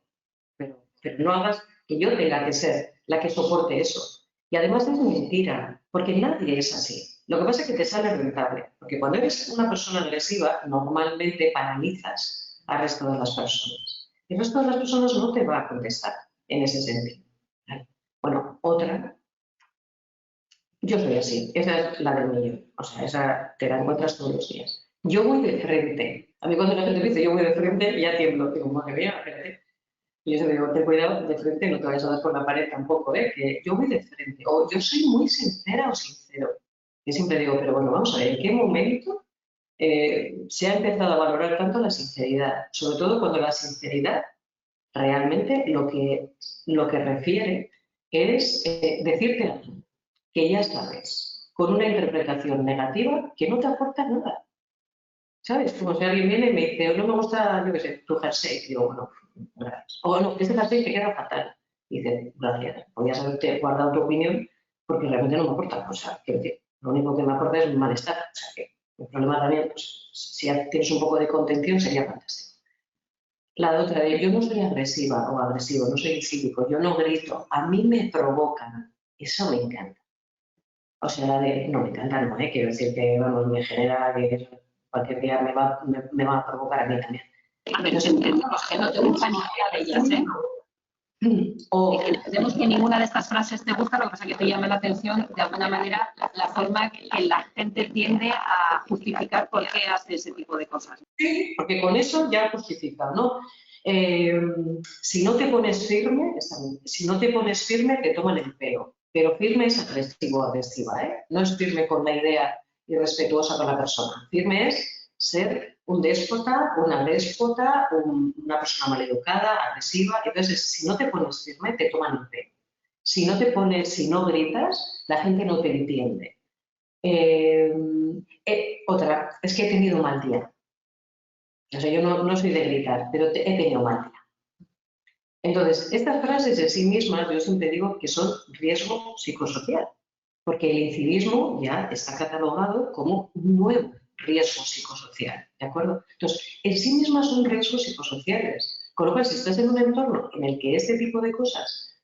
pero no hagas que yo tenga que ser la que soporte eso. Y además es mentira, porque nadie es así. Lo que pasa es que te sale rentable, porque cuando eres una persona agresiva, normalmente paralizas al resto de las personas. El resto de las personas no te va a contestar en ese sentido. Bueno, otra. Yo soy así, esa es la del millón, o sea, esa te la encuentras todos los días. Yo voy de frente. A mí cuando la gente me dice yo voy de frente, ya tiemblo, digo, madre mía, espérate. Y yo siempre digo, ten cuidado, de frente no te vayas a dar por la pared tampoco, que yo voy de frente. O yo soy muy sincera o sincero. Yo siempre digo, pero bueno, vamos a ver, ¿en qué momento se ha empezado a valorar tanto la sinceridad? Sobre todo cuando la sinceridad realmente lo que refiere es decirte a tú que ya sabes, con una interpretación negativa que no te aporta nada. ¿Sabes? Como si alguien viene y me dice, no me gusta, yo qué sé, tu jersey. Y digo, bueno, gracias. O no, este jersey te queda fatal. Y dice, gracias. Podrías haberte guardado tu opinión porque realmente no me aporta. O sea, quiero decir, lo único que me aporta es un malestar. O sea, que el problema también, pues, si tienes un poco de contención, sería fantástico. La otra de yo no soy agresiva o agresivo, no soy cívico, yo no grito, a mí me provocan. Eso me encanta. O sea, no me encanta, no, quiero decir que, vamos, me genera que cualquier día me va a provocar a mí también. A ver, entendemos que no te gusta ninguna de ellas, ¿eh? O entendemos que ninguna de estas frases te gusta, lo que pasa es que te llama la atención, de alguna manera, la forma que la gente tiende a justificar por qué hace ese tipo de cosas. Sí, porque con eso ya justifica, ¿no? Si no te pones firme, si no te pones firme, te toman el pelo. Pero firme es agresivo o agresiva, ¿eh? No es firme con la idea irrespetuosa con la persona. Firme es ser un déspota, una déspota, una persona maleducada, agresiva. Entonces, si no te pones firme, te toman el pelo. Si no te pones, si no gritas, la gente no te entiende. Otra, es que he tenido un mal día. O sea, yo no soy de gritar, pero he tenido mal día. Entonces, estas frases en sí mismas, yo siempre digo que son riesgo psicosocial, porque el incivismo ya está catalogado como un nuevo riesgo psicosocial, ¿de acuerdo? Entonces, en sí mismas son riesgos psicosociales, con lo cual, si estás en un entorno en el que este tipo de cosas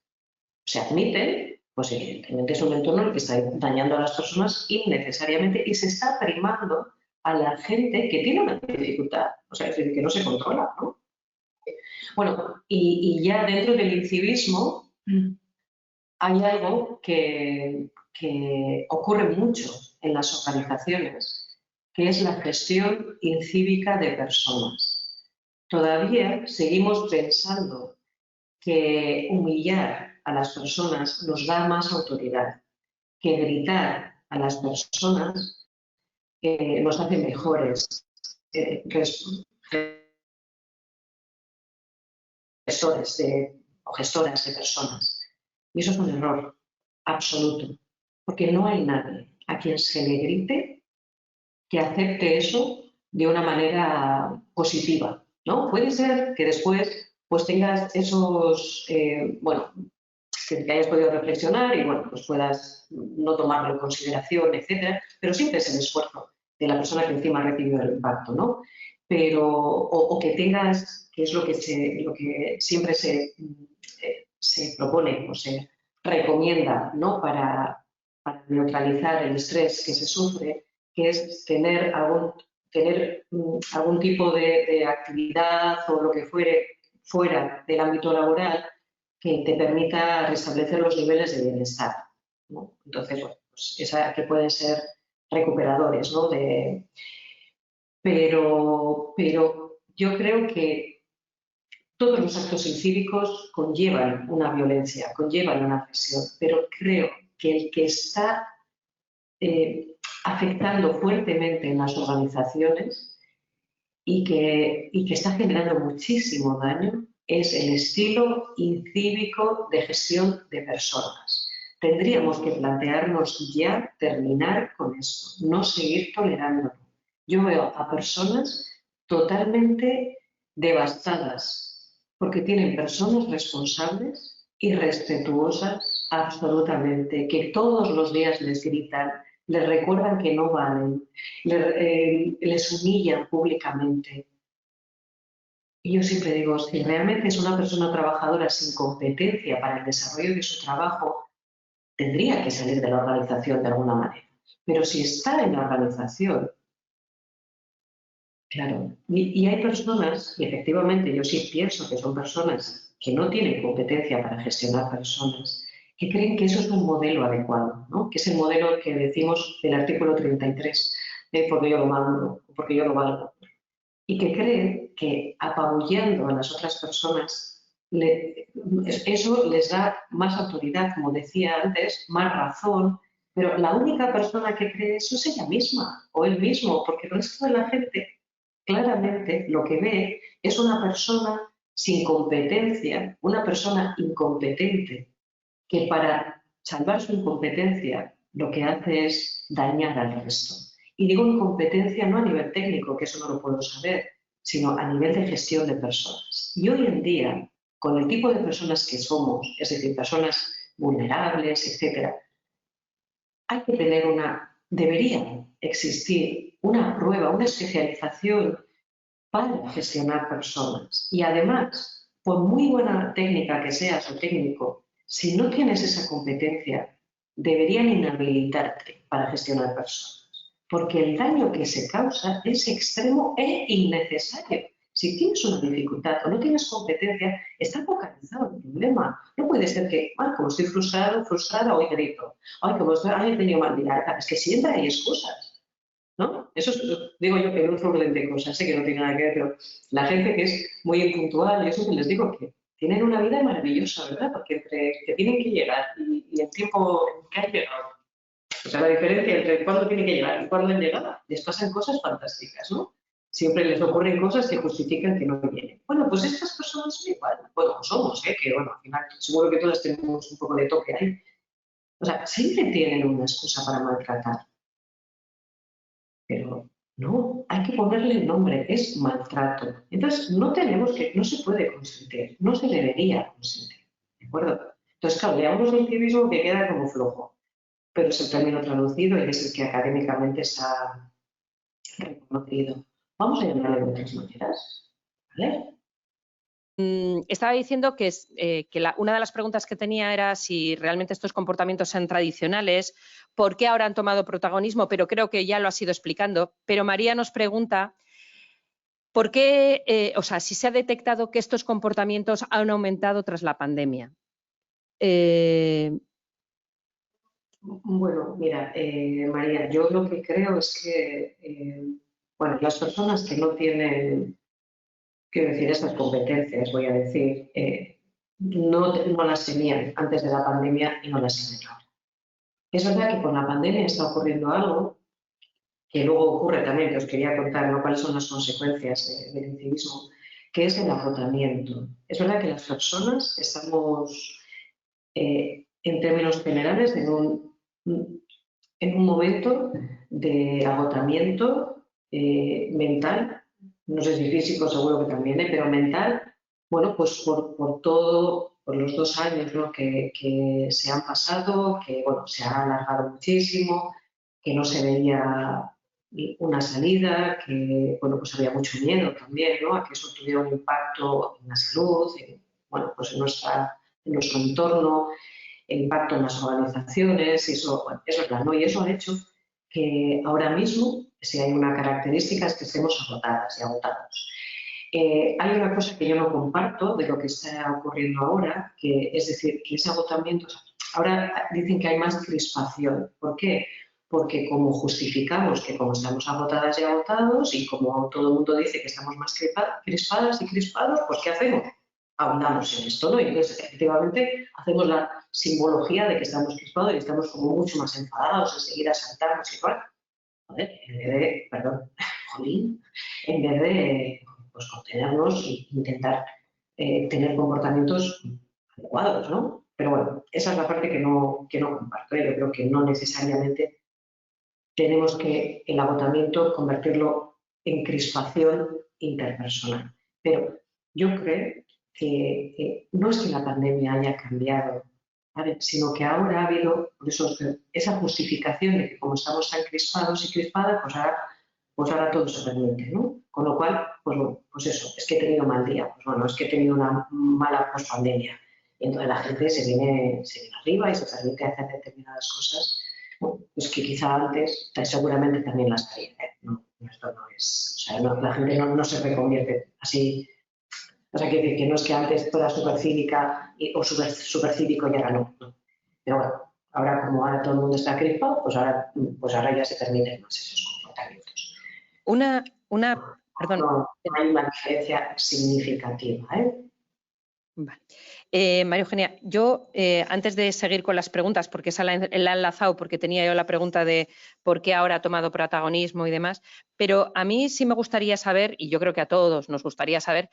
se admiten, pues evidentemente es un entorno en el que está dañando a las personas innecesariamente y se está primando a la gente que tiene una dificultad, o sea, es decir, que no se controla, ¿no? Bueno, y ya dentro del incivismo hay algo que ocurre mucho en las organizaciones, que es la gestión incívica de personas. Todavía seguimos pensando que humillar a las personas nos da más autoridad, que gritar a las personas nos hace mejores gestores o gestoras de personas. Y eso es un error absoluto, porque no hay nadie a quien se le grite que acepte eso de una manera positiva, ¿no? Puede ser que después pues tengas esos, bueno, que hayas podido reflexionar y, bueno, pues puedas no tomarlo en consideración, etcétera, pero siempre es el esfuerzo de la persona que encima ha recibido el impacto, ¿no? Pero, o que tengas, que es lo que siempre se propone o se recomienda, ¿no? Para neutralizar el estrés que se sufre, que es tener algún tipo de actividad o lo que fuere fuera del ámbito laboral que te permita restablecer los niveles de bienestar, ¿no? Entonces, bueno, pues que pueden ser recuperadores, ¿no? Pero yo creo que todos los actos incívicos conllevan una violencia, conllevan una agresión, pero creo que el que está afectando fuertemente en las organizaciones y que está generando muchísimo daño es el estilo incívico de gestión de personas. Tendríamos que plantearnos ya terminar con esto, no seguir tolerándolo. Yo veo a personas totalmente devastadas porque tienen personas responsables y respetuosas absolutamente, que todos los días les gritan, les recuerdan que no valen, les humillan públicamente. Y yo siempre digo, si realmente es una persona trabajadora sin competencia para el desarrollo de su trabajo, tendría que salir de la organización de alguna manera. Pero si está en la organización, claro, y hay personas, y efectivamente yo sí pienso que son personas que no tienen competencia para gestionar personas, que creen que eso es un modelo adecuado, ¿no? Que es el modelo que decimos del artículo 33, porque yo lo mando, porque yo lo valgo, y que creen que apabullando a las otras personas eso les da más autoridad, como decía antes, más razón, pero la única persona que cree eso es ella misma o él mismo, porque el resto de la gente claramente lo que ve es una persona sin competencia, una persona incompetente, que para salvar su incompetencia lo que hace es dañar al resto. Y digo incompetencia no a nivel técnico, que eso no lo puedo saber, sino a nivel de gestión de personas. Y hoy en día, con el tipo de personas que somos, es decir, personas vulnerables, etcétera, hay que tener debería existir una prueba, una especialización para gestionar personas. Y además, por muy buena técnica que seas o técnico, si no tienes esa competencia, deberían inhabilitarte para gestionar personas, porque el daño que se causa es extremo e innecesario. Si tienes una dificultad o no tienes competencia, está focalizado el problema. No puede ser que, como estoy frustrada, hoy grito. Como he tenido mal día. Es que siempre hay excusas, ¿no? Eso digo yo que no es un orden de cosas, sé que no tiene nada que ver, pero la gente que es muy impuntual, yo siempre les digo que tienen una vida maravillosa, ¿verdad? Porque entre que tienen que llegar y el tiempo que han llegado, o sea, la diferencia entre cuándo tienen que llegar y cuándo han llegado, les pasan cosas fantásticas, ¿no? Siempre les ocurren cosas que justifican que no vienen. Bueno, pues estas personas son igual. Bueno, somos, que bueno, al final seguro que todas tenemos un poco de toque ahí. O sea, siempre tienen una excusa para maltratar. Pero no, hay que ponerle el nombre, es maltrato. Entonces, no se puede consentir, no se debería consentir. ¿De acuerdo? Entonces, claro, le llamamos un civismo que queda como flojo, pero es el término traducido y es el que académicamente está reconocido. Vamos a llamarle de otras maneras, ¿vale? Estaba diciendo que una de las preguntas que tenía era si realmente estos comportamientos son tradicionales, por qué ahora han tomado protagonismo, pero creo que ya lo has ido explicando. Pero María nos pregunta por qué, si se ha detectado que estos comportamientos han aumentado tras la pandemia. Bueno, mira, María, yo lo que creo es que, las personas que no tienen, quiero decir, estas competencias, voy a decir, no las tenían antes de la pandemia y no las tienen ahora. Es verdad que con la pandemia está ocurriendo algo que luego ocurre también, que os quería contar, ¿no? Cuáles son las consecuencias del incivismo, que es el agotamiento. Es verdad que las personas estamos, en términos generales, en un momento de agotamiento mental, no sé si físico, seguro que también, pero mental, bueno, pues por todo, por los 2 años, ¿no? que se han pasado, que bueno, se ha alargado muchísimo, que no se veía una salida, que bueno, pues había mucho miedo también, ¿no? A que eso tuviera un impacto en la salud, bueno, pues en nuestro entorno, el impacto en las organizaciones, y eso, bueno, es verdad, ¿no? Y eso ha hecho que ahora mismo, si hay una característica, es que estemos agotadas y agotados. Hay una cosa que yo no comparto de lo que está ocurriendo ahora, que es decir, que ese agotamiento, ahora dicen que hay más crispación. ¿Por qué? Porque como justificamos que como estamos agotadas y agotados y como todo el mundo dice que estamos más crispadas y crispados, pues ¿qué hacemos? Ahondamos en esto, ¿no? Y entonces, efectivamente, hacemos la simbología de que estamos crispados y estamos como mucho más enfadados, enseguida saltamos y tal. Joder, en vez de pues, contenernos e intentar tener comportamientos adecuados, ¿no? Pero bueno, esa es la parte que no comparto. Yo creo que no necesariamente tenemos que el agotamiento convertirlo en crispación interpersonal. Pero yo creo que no es que la pandemia haya cambiado, ¿vale? Sino que ahora ha habido por eso, esa justificación de que como estamos tan crispados y crispadas, pues ahora todo se permite, ¿no? Con lo cual, pues eso, es que he tenido mal día, pues bueno, es que he tenido una mala pospandemia. Y entonces la gente se viene arriba y se permite hacer determinadas cosas, bueno, pues que quizá antes seguramente también las haría, ¿eh? No, esto no es, o sea, la gente no se reconvierte así. O sea, que no es que antes fuera súper cívica o súper cívico y ahora no. Pero bueno, ahora como ahora todo el mundo está crispado, pues ahora ya se permiten más esos comportamientos. Perdón. No hay una diferencia significativa, ¿eh? Vale. María Eugenia, yo antes de seguir con las preguntas, porque esa la he enlazado porque tenía yo la pregunta de por qué ahora ha tomado protagonismo y demás, pero a mí sí me gustaría saber, y yo creo que a todos nos gustaría saber,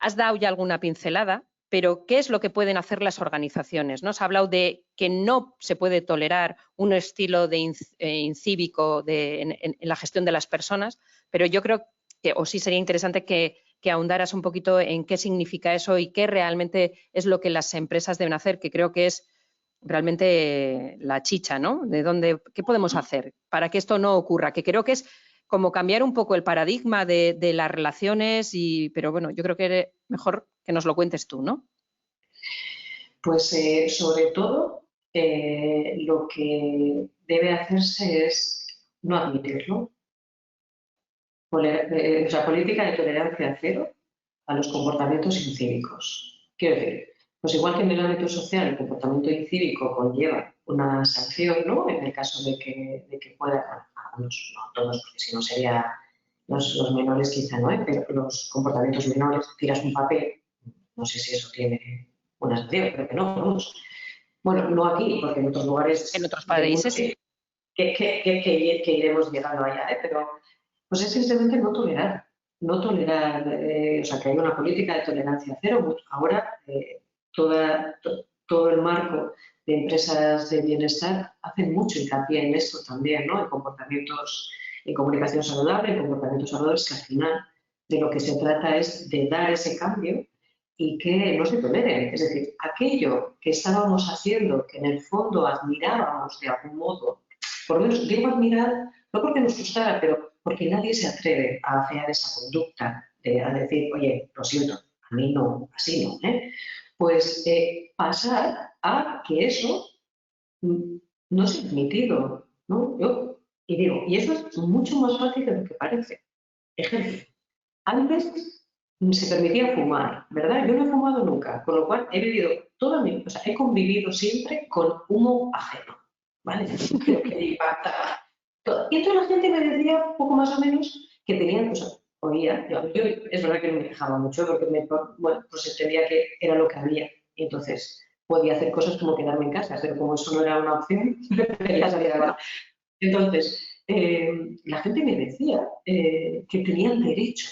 has dado ya alguna pincelada, pero ¿qué es lo que pueden hacer las organizaciones? ¿No? Se ha hablado de que no se puede tolerar un estilo de incívico en la gestión de las personas, pero yo creo que, o sí sería interesante que ahondaras un poquito en qué significa eso y qué realmente es lo que las empresas deben hacer, que creo que es realmente la chicha, ¿no? ¿Qué podemos hacer para que esto no ocurra? Que creo que es como cambiar un poco el paradigma de las relaciones, pero bueno, yo creo que es mejor que nos lo cuentes tú, ¿no? Pues sobre todo lo que debe hacerse es no admitirlo. O sea, política de tolerancia cero a los comportamientos incívicos. Quiero decir, pues igual que en el ámbito social el comportamiento incívico conlleva una sanción, ¿no? En el caso de que pueda, algunos, no todos, porque si no sería los menores quizá no, pero los comportamientos menores, tiras un papel, no sé si eso tiene una sanción, creo que no, vamos. Bueno, no aquí, porque en otros lugares En otros países sí. que iremos llegando allá, pero pues es simplemente no tolerar, o sea, que hay una política de tolerancia cero. Ahora, todo el marco de empresas de bienestar hacen mucho hincapié en esto también, ¿no? En comportamientos, en comunicación saludable, en comportamientos saludables, que al final de lo que se trata es de dar ese cambio y que no se toleren. Es decir, aquello que estábamos haciendo, que en el fondo admirábamos de algún modo, por lo menos digo admirar, no porque nos gustara, pero porque nadie se atreve a afear esa conducta, a decir, oye, lo siento, a mí no, así no, ¿eh? Pues pasar a que eso no es admitido, ¿no? Y digo, y eso es mucho más fácil de lo que parece. Ejemplo, antes se permitía fumar, ¿verdad? Yo no he fumado nunca, con lo cual he vivido toda mi, o sea, he convivido siempre con humo ajeno, ¿vale? Creo que impacta todo. Y entonces la gente me decía, poco más o menos, que tenían, o sea, oía, yo es verdad que no me quejaba mucho porque bueno, pues entendía que era lo que había. Y entonces podía hacer cosas como quedarme en casa, pero como eso no era una opción, prefería salir a la. Entonces, la gente me decía que tenían derecho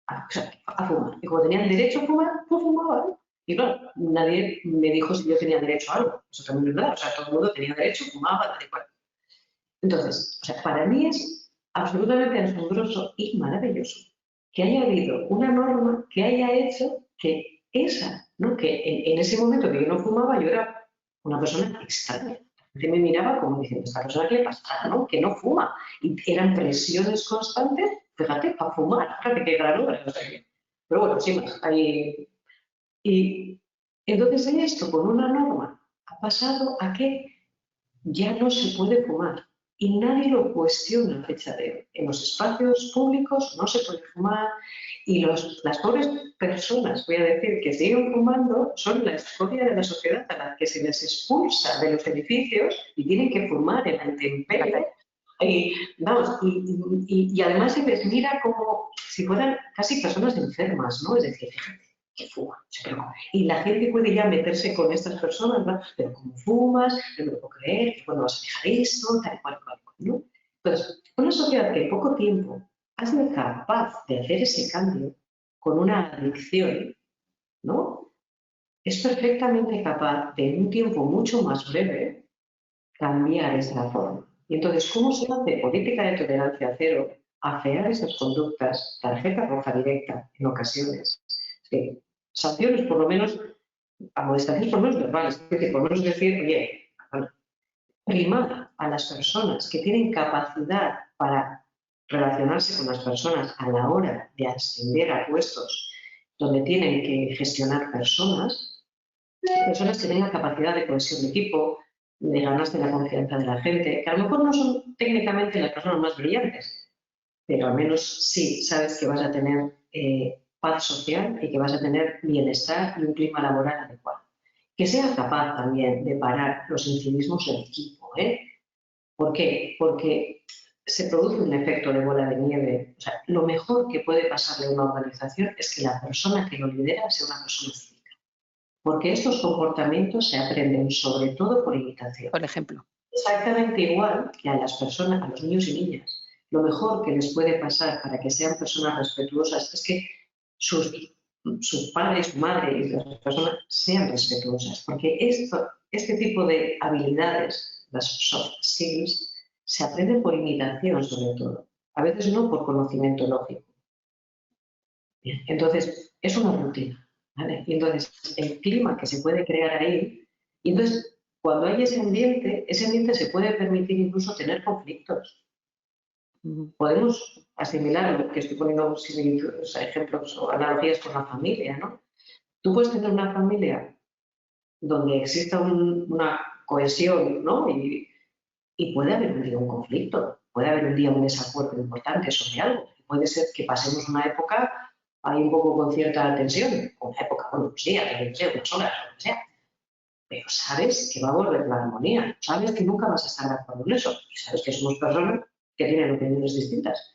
a fumar. Y como tenían derecho a fumar, pues fumaban. Y claro, nadie me dijo si yo tenía derecho a algo. Eso también es verdad. O sea, todo el mundo tenía derecho, fumaba, tal y cual. Entonces, o sea, para mí es absolutamente asombroso y maravilloso que haya habido una norma que haya hecho que esa, ¿no? Que en ese momento que yo no fumaba, yo era una persona extraña. Que me miraba como diciendo, esta persona que le pasa, ¿no? Que no fuma. Y eran presiones constantes, fíjate, para fumar, fíjate qué gran obra. O sea, pero bueno, sí más. Y entonces en esto, con una norma, ha pasado a que ya no se puede fumar y nadie lo cuestiona a fecha de hoy. En los espacios públicos no se puede fumar y las pobres personas, voy a decir, que siguen fumando son la escoria de la sociedad a la que se les expulsa de los edificios y tienen que fumar en la intemperie. Y además se les mira como si fueran casi personas enfermas, ¿no? Es decir, fíjate, que fuma. Y la gente puede ya meterse con estas personas, ¿no? Pero como fumas, no me lo puedo creer, ¿cuándo vas a dejar esto? Tal cual, ¿no? Entonces, una sociedad que en poco tiempo ha sido capaz de hacer ese cambio con una adicción, ¿no? Es perfectamente capaz de en un tiempo mucho más breve cambiar esa forma. Y entonces, ¿cómo se hace política de tolerancia cero? Afear esas conductas, tarjeta roja directa en ocasiones. Sí, sanciones por lo menos, amonestaciones por lo menos verbales, es decir, por lo menos decir, oye, primar a las personas que tienen capacidad para relacionarse con las personas a la hora de ascender a puestos donde tienen que gestionar personas que tengan capacidad de cohesión de equipo, de ganarse la confianza de la gente, que a lo mejor no son técnicamente las personas más brillantes, pero al menos sí sabes que vas a tener paz social y que vas a tener bienestar y un clima laboral adecuado. Que sea capaz también de parar los incivismos del equipo. ¿Por qué? Porque se produce un efecto de bola de nieve. O sea, lo mejor que puede pasarle a una organización es que la persona que lo lidera sea una persona cívica. Porque estos comportamientos se aprenden sobre todo por imitación. Por ejemplo. Exactamente igual que a las personas, a los niños y niñas. Lo mejor que les puede pasar para que sean personas respetuosas es que sus padres, su madre y las personas sean respetuosas, porque este tipo de habilidades, las soft skills, se aprenden por imitación sobre todo, a veces no por conocimiento lógico. Bien, entonces, es una rutina, ¿vale? Y entonces, el clima que se puede crear ahí, y entonces, cuando hay ese ambiente se puede permitir incluso tener conflictos. Podemos asimilar lo que estoy poniendo ejemplos o analogías con la familia, ¿no? Tú puedes tener una familia donde exista una cohesión, ¿no? Y puede haber un día un conflicto, puede haber un día un desacuerdo importante sobre algo. Puede ser que pasemos una época ahí un poco con cierta tensión, una época, bueno, unos días, unas horas, lo que sea. Pero sabes que va a volver la armonía, sabes que nunca vas a estar de acuerdo en eso, y sabes que somos personas que tienen opiniones distintas.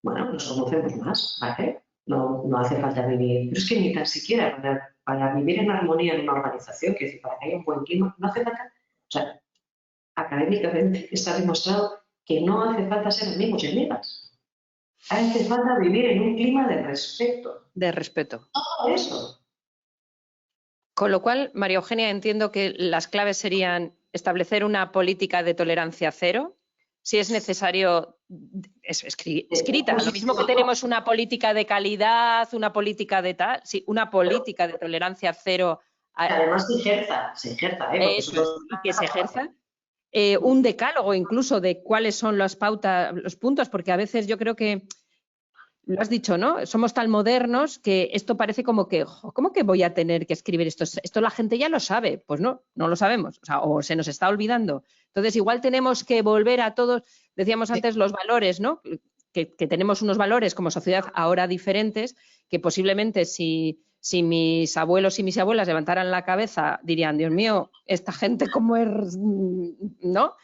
Bueno, nos conocemos más, ¿vale? No hace falta vivir, pero es que ni tan siquiera para vivir en armonía en una organización, que decir, para que haya un buen clima, no hace falta, o sea, académicamente está demostrado que no hace falta ser amigos y amigas, hace falta vivir en un clima de respeto. De respeto. Todo eso. Con lo cual, María Eugenia, entiendo que las claves serían establecer una política de tolerancia cero, si es necesario, escrita, lo mismo que tenemos una política de calidad, una política de tal, sí, una política de tolerancia cero. Además se ejerza, eso y que se ejerza. Un decálogo incluso de cuáles son las pautas, los puntos, porque a veces yo creo que lo has dicho, ¿no? Somos tan modernos que esto parece como que, ¿cómo que voy a tener que escribir esto? Esto la gente ya lo sabe. Pues no, no lo sabemos. O sea, o se nos está olvidando. Entonces, igual tenemos que volver a todos, decíamos antes, los valores, ¿no? Que tenemos unos valores como sociedad ahora diferentes, que posiblemente si mis abuelos y mis abuelas levantaran la cabeza, dirían, Dios mío, esta gente cómo es, ¿no?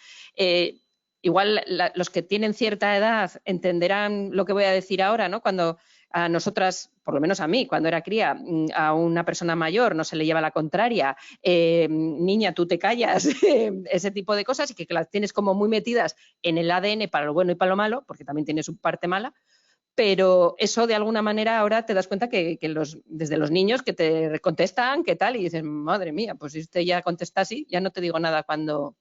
Igual los que tienen cierta edad entenderán lo que voy a decir ahora, ¿no? Cuando a nosotras, por lo menos a mí, cuando era cría, a una persona mayor no se le lleva la contraria, niña, tú te callas, ese tipo de cosas, y que las tienes como muy metidas en el ADN para lo bueno y para lo malo, porque también tiene su parte mala, pero eso de alguna manera ahora te das cuenta que desde los niños que te contestan, ¿qué tal? Y dices, madre mía, pues si usted ya contesta así, ya no te digo nada cuando...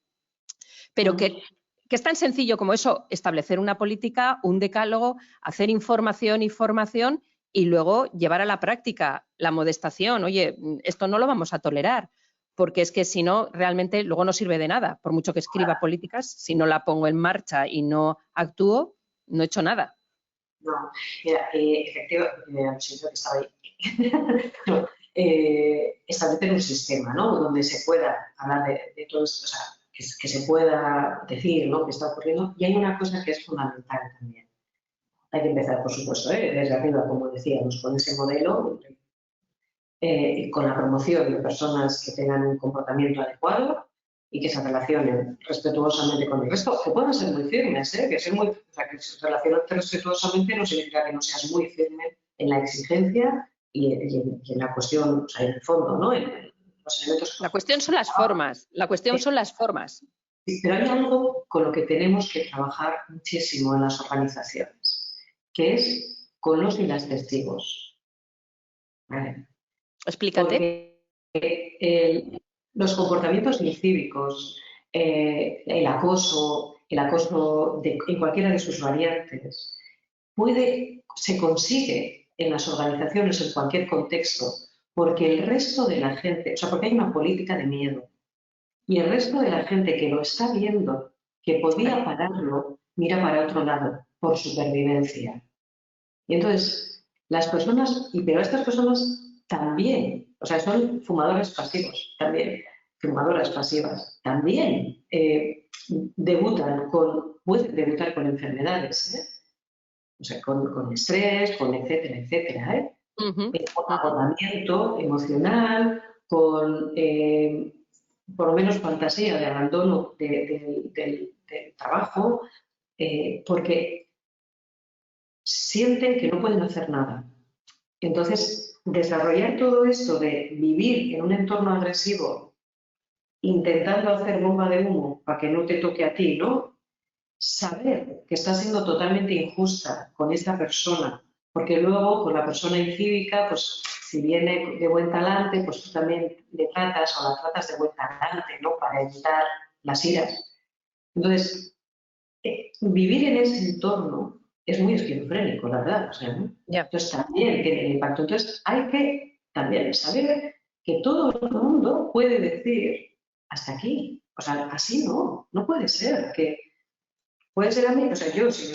Pero que es tan sencillo como eso, establecer una política, un decálogo, hacer información y formación y luego llevar a la práctica la modestación. Oye, esto no lo vamos a tolerar, porque es que si no, realmente luego no sirve de nada. Por mucho que escriba políticas, si no la pongo en marcha y no actúo, no he hecho nada. No, mira, efectivamente, siento que estaba ahí. No, establecer un sistema, ¿no? Donde se pueda hablar de todo esto, o sea, que se pueda decir, ¿no? Qué está ocurriendo. Y hay una cosa que es fundamental también. Hay que empezar, por supuesto, desde arriba, como decíamos, con ese modelo, con la promoción de personas que tengan un comportamiento adecuado y que se relacionen respetuosamente con el resto, que puedan ser muy firmes, que se relacionen respetuosamente no significa que no seas muy firme en la exigencia y en la cuestión, o sea, en el fondo, ¿no? En los elementos. La cuestión son las formas, la cuestión son las formas. Sí, pero hay algo con lo que tenemos que trabajar muchísimo en las organizaciones, que es con los y las testigos. ¿Vale? Explícate. Porque los comportamientos incívicos, el acoso en cualquiera de sus variantes, se consigue en las organizaciones, en cualquier contexto, porque el resto de la gente, o sea, porque hay una política de miedo, y el resto de la gente que lo está viendo, que podía pararlo, mira para otro lado, por supervivencia. Y entonces, las personas, pero estas personas también, o sea, son fumadores pasivos, también, fumadoras pasivas, también pueden debutar con enfermedades, o sea, con estrés, con etcétera, etcétera, con agotamiento emocional, con por lo menos fantasía de abandono del trabajo, porque sienten que no pueden hacer nada. Entonces, desarrollar todo esto de vivir en un entorno agresivo, intentando hacer bomba de humo para que no te toque a ti, ¿no? Saber que estás siendo totalmente injusta con esta persona, porque luego con la persona incívica, pues si viene de buen talante, pues tú también le tratas o la tratas de buen talante, ¿no? Para evitar las iras. Entonces, vivir en ese entorno es muy esquizofrénico, la verdad. O sea, ¿no? Yeah. Entonces también tiene impacto. Entonces hay que también saber que todo el mundo puede decir hasta aquí. O sea, así no puede ser. Que puede ser a mí, o sea, yo si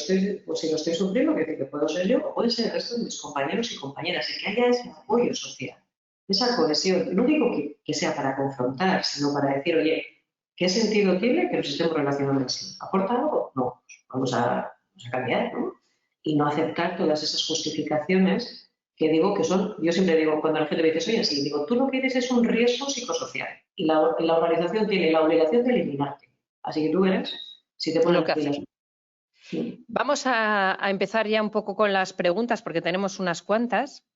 lo estoy sufriendo, que puedo ser yo, o puede ser el resto de mis compañeros y compañeras, y que haya ese apoyo social, esa cohesión. No digo que sea para confrontar, sino para decir, oye, ¿Qué sentido tiene que nos estemos relacionando así? ¿Aporta algo? No, vamos a cambiar, ¿no? Y no aceptar todas esas justificaciones que digo que son, yo siempre digo, cuando la gente me dice, soy así, digo, tú lo que eres es un riesgo psicosocial y la organización tiene la obligación de eliminarte. Así que tú eres, si te pones Lo que las hacer. pilas. Sí. Vamos a empezar ya un poco con las preguntas porque tenemos unas cuantas.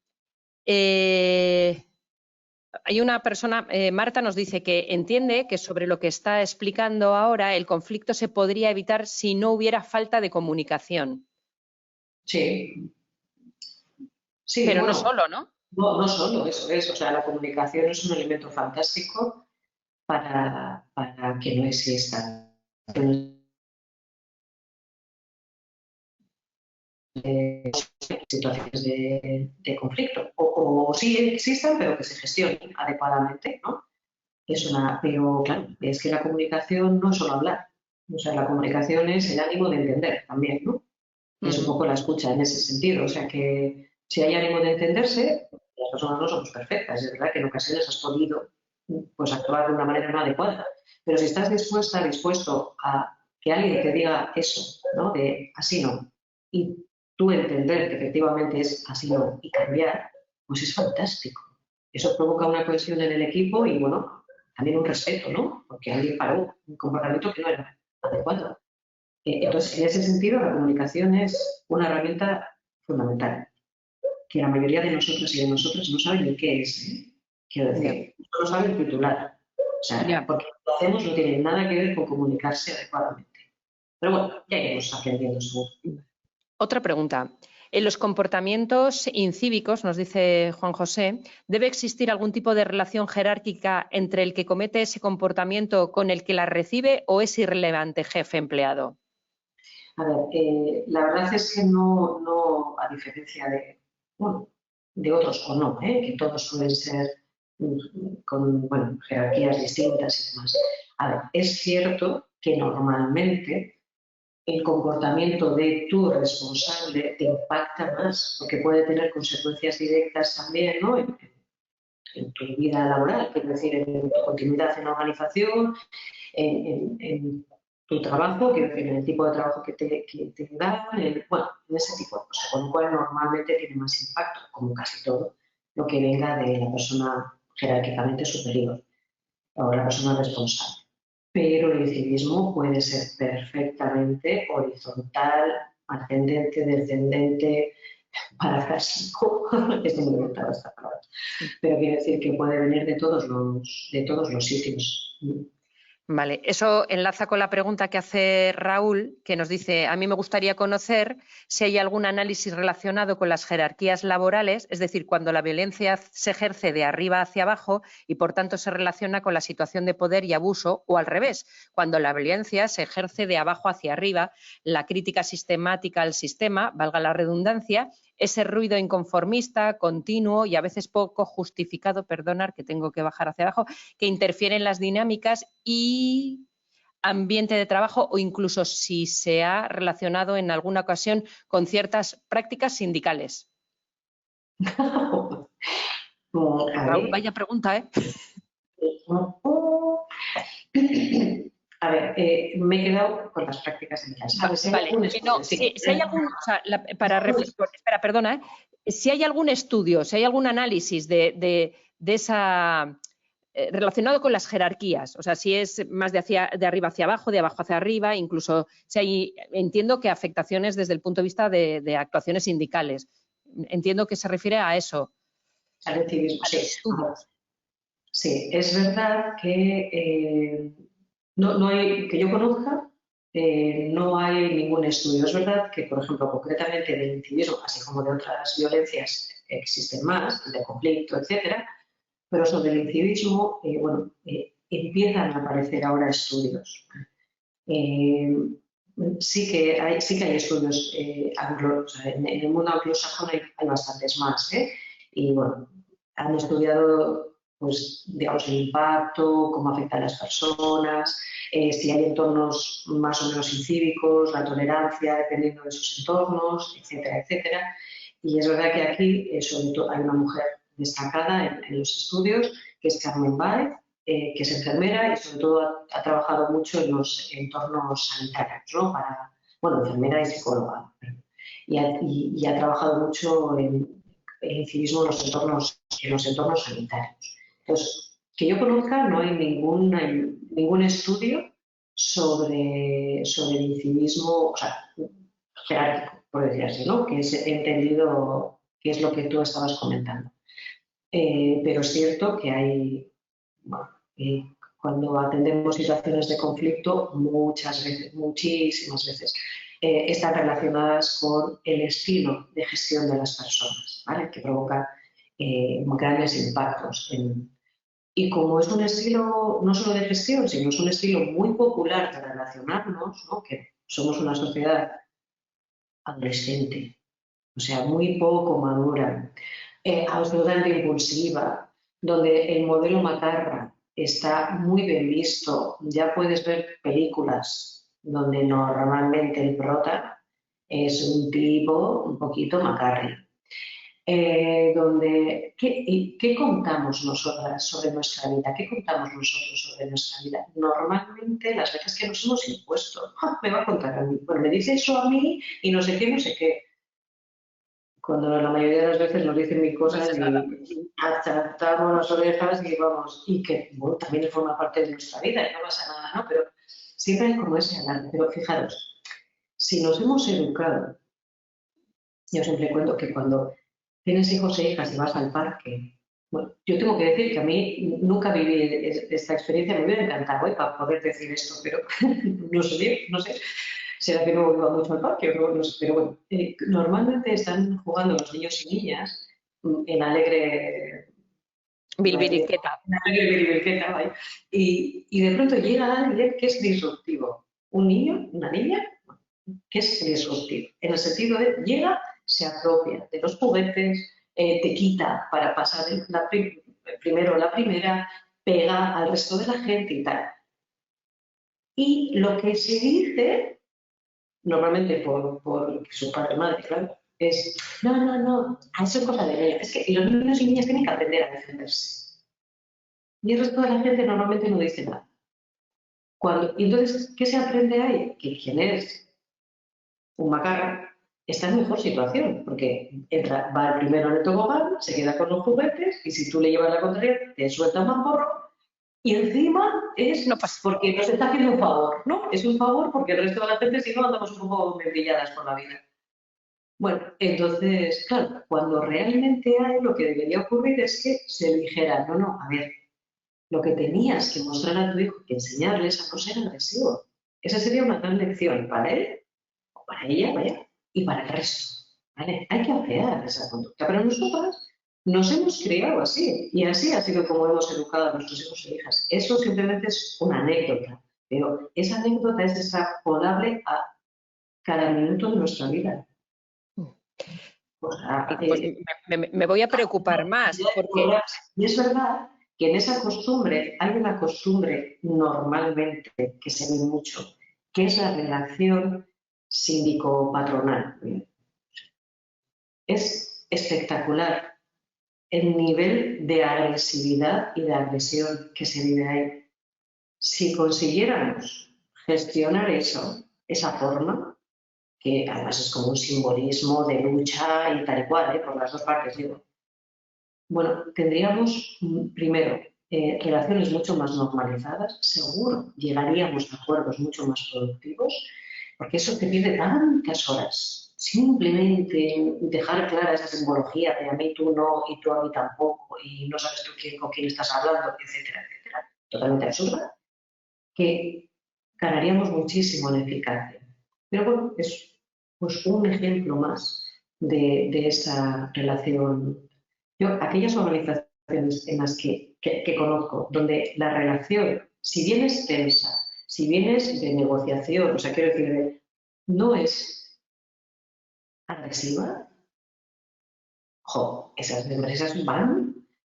Hay una persona, Marta nos dice que entiende que sobre lo que está explicando ahora el conflicto se podría evitar si no hubiera falta de comunicación. Sí, sí, Pero no bueno, solo, ¿no? no solo eso es, o sea, la comunicación es un elemento fantástico para que no existan situaciones de conflicto. O sí existan, pero que se gestionen adecuadamente, ¿no? Pero claro, es que la comunicación no es solo hablar. O sea, la comunicación es el ánimo de entender también, ¿no? Es un poco la escucha en ese sentido. O sea, que si hay ánimo de entenderse, las personas no somos perfectas. Es verdad que en ocasiones has podido pues, actuar de una manera no adecuada. Pero si estás dispuesto a que alguien te diga eso, ¿no? De así no, y tú entender que efectivamente es así no y cambiar, pues es fantástico. Eso provoca una cohesión en el equipo y, bueno, también un respeto, ¿no? Porque alguien paró un comportamiento que no era adecuado. Entonces, en ese sentido, la comunicación es una herramienta fundamental, que la mayoría de nosotros y de nosotras no saben ni qué es. Quiero decir, no saben titular. O sea, porque lo hacemos no tiene nada que ver con comunicarse adecuadamente. Pero bueno, ya iremos aprendiendo seguro. Otra pregunta. En los comportamientos incívicos, nos dice Juan José, ¿debe existir algún tipo de relación jerárquica entre el que comete ese comportamiento con el que la recibe o es irrelevante jefe-empleado? A ver, la verdad es que no a diferencia bueno, de otros o no, que todos suelen ser con bueno, jerarquías distintas y demás. A ver, es cierto que normalmente el comportamiento de tu responsable te impacta más, porque puede tener consecuencias directas también, ¿no? En tu vida laboral, quiero decir, en tu continuidad en la organización, en tu trabajo, quiero decir, en el tipo de trabajo que te dan, bueno, en ese tipo de cosas, con lo cual normalmente tiene más impacto, como casi todo, lo que venga de la persona jerárquicamente superior o la persona responsable. Pero el incivismo puede ser perfectamente horizontal, ascendente, descendente, parafrásico, es muy inventada esta palabra, pero quiere decir que puede venir de todos los sitios. Vale, eso enlaza con la pregunta que hace Raúl, que nos dice, a mí me gustaría conocer si hay algún análisis relacionado con las jerarquías laborales, es decir, cuando la violencia se ejerce de arriba hacia abajo y por tanto se relaciona con la situación de poder y abuso, o al revés, cuando la violencia se ejerce de abajo hacia arriba, la crítica sistemática al sistema, valga la redundancia, ese ruido inconformista, continuo y a veces poco justificado, perdonar que tengo que bajar hacia abajo, que interfiere en las dinámicas y ambiente de trabajo o incluso si se ha relacionado en alguna ocasión con ciertas prácticas sindicales. Raúl, vaya pregunta, ¿eh? A ver, me he quedado con las prácticas sindicales. A ver, si hay algún estudio, si hay algún, o sea, espera, perdona, si hay algún estudio, si hay algún análisis de esa relacionado con las jerarquías, o sea, si es más de arriba hacia abajo, de abajo hacia arriba, incluso si hay, entiendo que afectaciones desde el punto de vista de actuaciones sindicales. Entiendo que se refiere a eso. Al incivismo, sí. Estudios. Sí, es verdad que no hay, que yo conozca, no hay ningún estudio. Es verdad que, por ejemplo, concretamente del incivismo, así como de otras violencias existen más, de conflicto, etcétera, pero sobre el incivismo, bueno, empiezan a aparecer ahora estudios. Sí que hay estudios o sea, en el mundo anglosajón hay bastantes más, y bueno, han estudiado, pues, digamos, el impacto, cómo afecta a las personas, si hay entornos más o menos incívicos, la tolerancia dependiendo de esos entornos, etcétera, etcétera. Y es verdad que aquí, sobre todo, hay una mujer destacada en los estudios, que es Carmen Báez, que es enfermera y sobre todo ha trabajado mucho en los entornos sanitarios, ¿no? Bueno, enfermera y psicóloga. Y ha trabajado mucho en el incivismo en los entornos sanitarios. Entonces, que yo conozca, no hay ningún estudio sobre el incivismo, o sea, jerárquico, por decir así, ¿no? Que es entendido que es lo que tú estabas comentando. Pero es cierto que hay, bueno, cuando atendemos situaciones de conflicto, muchas veces, muchísimas veces, están relacionadas con el estilo de gestión de las personas, ¿vale? Que provoca grandes impactos. Y como es un estilo no solo de gestión, sino es un estilo muy popular de relacionarnos, ¿no? Que somos una sociedad adolescente, o sea, muy poco madura, absolutamente impulsiva, donde el modelo macarra está muy bien visto. Ya puedes ver películas donde normalmente el prota es un tipo un poquito macarri. ¿Qué contamos nosotras sobre nuestra vida? ¿Qué contamos nosotros sobre nuestra vida? Normalmente las veces que nos hemos impuesto, me va a contar a mí, bueno, me dice eso a mí y no sé qué, no sé qué. Cuando la mayoría de las veces nos dicen mil cosas y achatamos las orejas y vamos, y que bueno, también forma parte de nuestra vida y no pasa nada, ¿no? Pero siempre hay como ese alarde. Pero fijaros, si nos hemos educado, yo siempre cuento que cuando tienes hijos e hijas y vas al parque, bueno, yo tengo que decir que a mí nunca viví esta experiencia, me hubiera encantado para poder decir esto, pero no sé, no sé. Será que no iba mucho al parque, no sé, pero bueno, normalmente están jugando los niños y niñas en alegre Bilbiriqueta. biribirqueta, ¿vale? Y de pronto llega alguien que es disruptivo. Un niño, una niña, que es disruptivo. En el sentido de llega, se apropia de los juguetes, te quita para pasar primero la primera, pega al resto de la gente y tal. Y lo que se dice normalmente por su padre o madre, claro, es, no, eso es cosa de niños. Es que los niños y niñas tienen que aprender a defenderse. Y el resto de la gente normalmente no dice nada. Y entonces, ¿qué se aprende ahí? Que quien es un macarra está en mejor situación, porque va el primero en el tobogán, se queda con los juguetes, y si tú le llevas la contraria, te suelta un mamporro, y encima es No pasa. porque nos está haciendo un favor, ¿no? Es un favor porque el resto de la gente, si no, andamos un poco membrilladas por la vida. Bueno, entonces, claro, cuando realmente hay, lo que debería ocurrir es que se dijera, no, a ver, lo que tenías que mostrar a tu hijo, que enseñarle es a no ser agresivo. Esa sería una gran lección para él, o para ella, vaya, y para el resto. ¿Vale? Hay que afear esa conducta, pero nosotras nos hemos criado así, y así ha sido como hemos educado a nuestros hijos e hijas. Eso simplemente es una anécdota, pero esa anécdota es extrapolable a cada minuto de nuestra vida. Pues me voy a preocupar más, porque Y es verdad que en esa costumbre hay una costumbre normalmente que se ve mucho, que es la relación síndico-patronal. Es espectacular el nivel de agresividad y de agresión que se vive ahí. Si consiguiéramos gestionar eso, esa forma, que además es como un simbolismo de lucha y tal y cual, por las dos partes, digo. Bueno, tendríamos, primero, relaciones mucho más normalizadas, seguro, llegaríamos a acuerdos mucho más productivos, porque eso te pide tantas horas. Simplemente dejar clara esa simbología de a mí tú no y tú a mí tampoco y no sabes tú con quién estás hablando, etcétera, etcétera, totalmente absurda, que ganaríamos muchísimo en eficacia. Pero bueno, es pues un ejemplo más de esa relación. Yo, aquellas organizaciones en las que conozco, donde la relación, si bien es tensa, si bien es de negociación, o sea, quiero decir, no es agresiva, jo, esas empresas van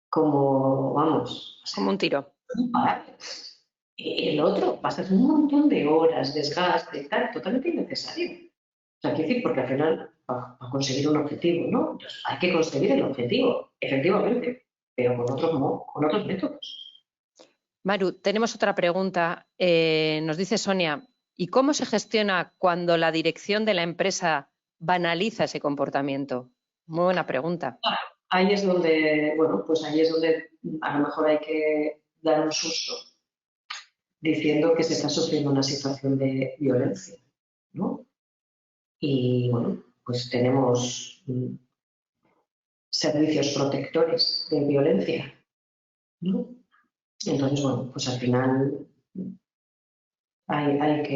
como, vamos, o sea, como un tiro. imparables. El otro, pasas un montón de horas, desgaste y tal, totalmente innecesario. O sea, quiero decir, porque al final, para conseguir un objetivo, ¿no? Entonces, hay que conseguir el objetivo, efectivamente, pero con otros métodos. Maru, tenemos otra pregunta. Nos dice Sonia, ¿y cómo se gestiona cuando la dirección de la empresa banaliza ese comportamiento? Muy buena pregunta. Ahí es donde, bueno, pues ahí es donde a lo mejor hay que dar un susto diciendo que se está sufriendo una situación de violencia, ¿no? Y bueno, pues tenemos servicios protectores de violencia, ¿no? Entonces, bueno, pues al final hay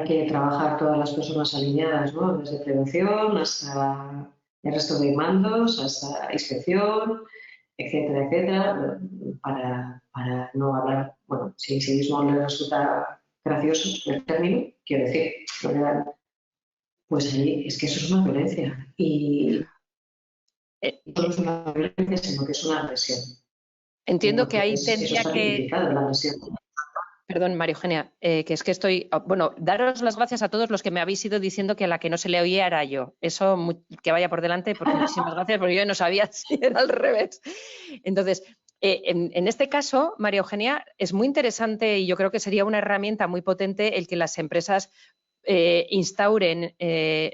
que trabajar todas las personas alineadas, ¿no? Desde prevención hasta el resto de mandos, hasta inspección, etcétera, etcétera, para no hablar, bueno, si sí mismo le resulta gracioso el término, quiero decir, pues ahí es que eso es una violencia y no es una violencia, sino que es una agresión. Entiendo que ahí Entonces, eso tendría está que... tipificado, la agresión. Perdón, María Eugenia, que es que estoy... Bueno, daros las gracias a todos los que me habéis ido diciendo que a la que no se le oía era yo. Eso, que vaya por delante, porque muchísimas gracias, porque yo no sabía si era al revés. Entonces, en este caso, María Eugenia, es muy interesante y yo creo que sería una herramienta muy potente el que las empresas instauren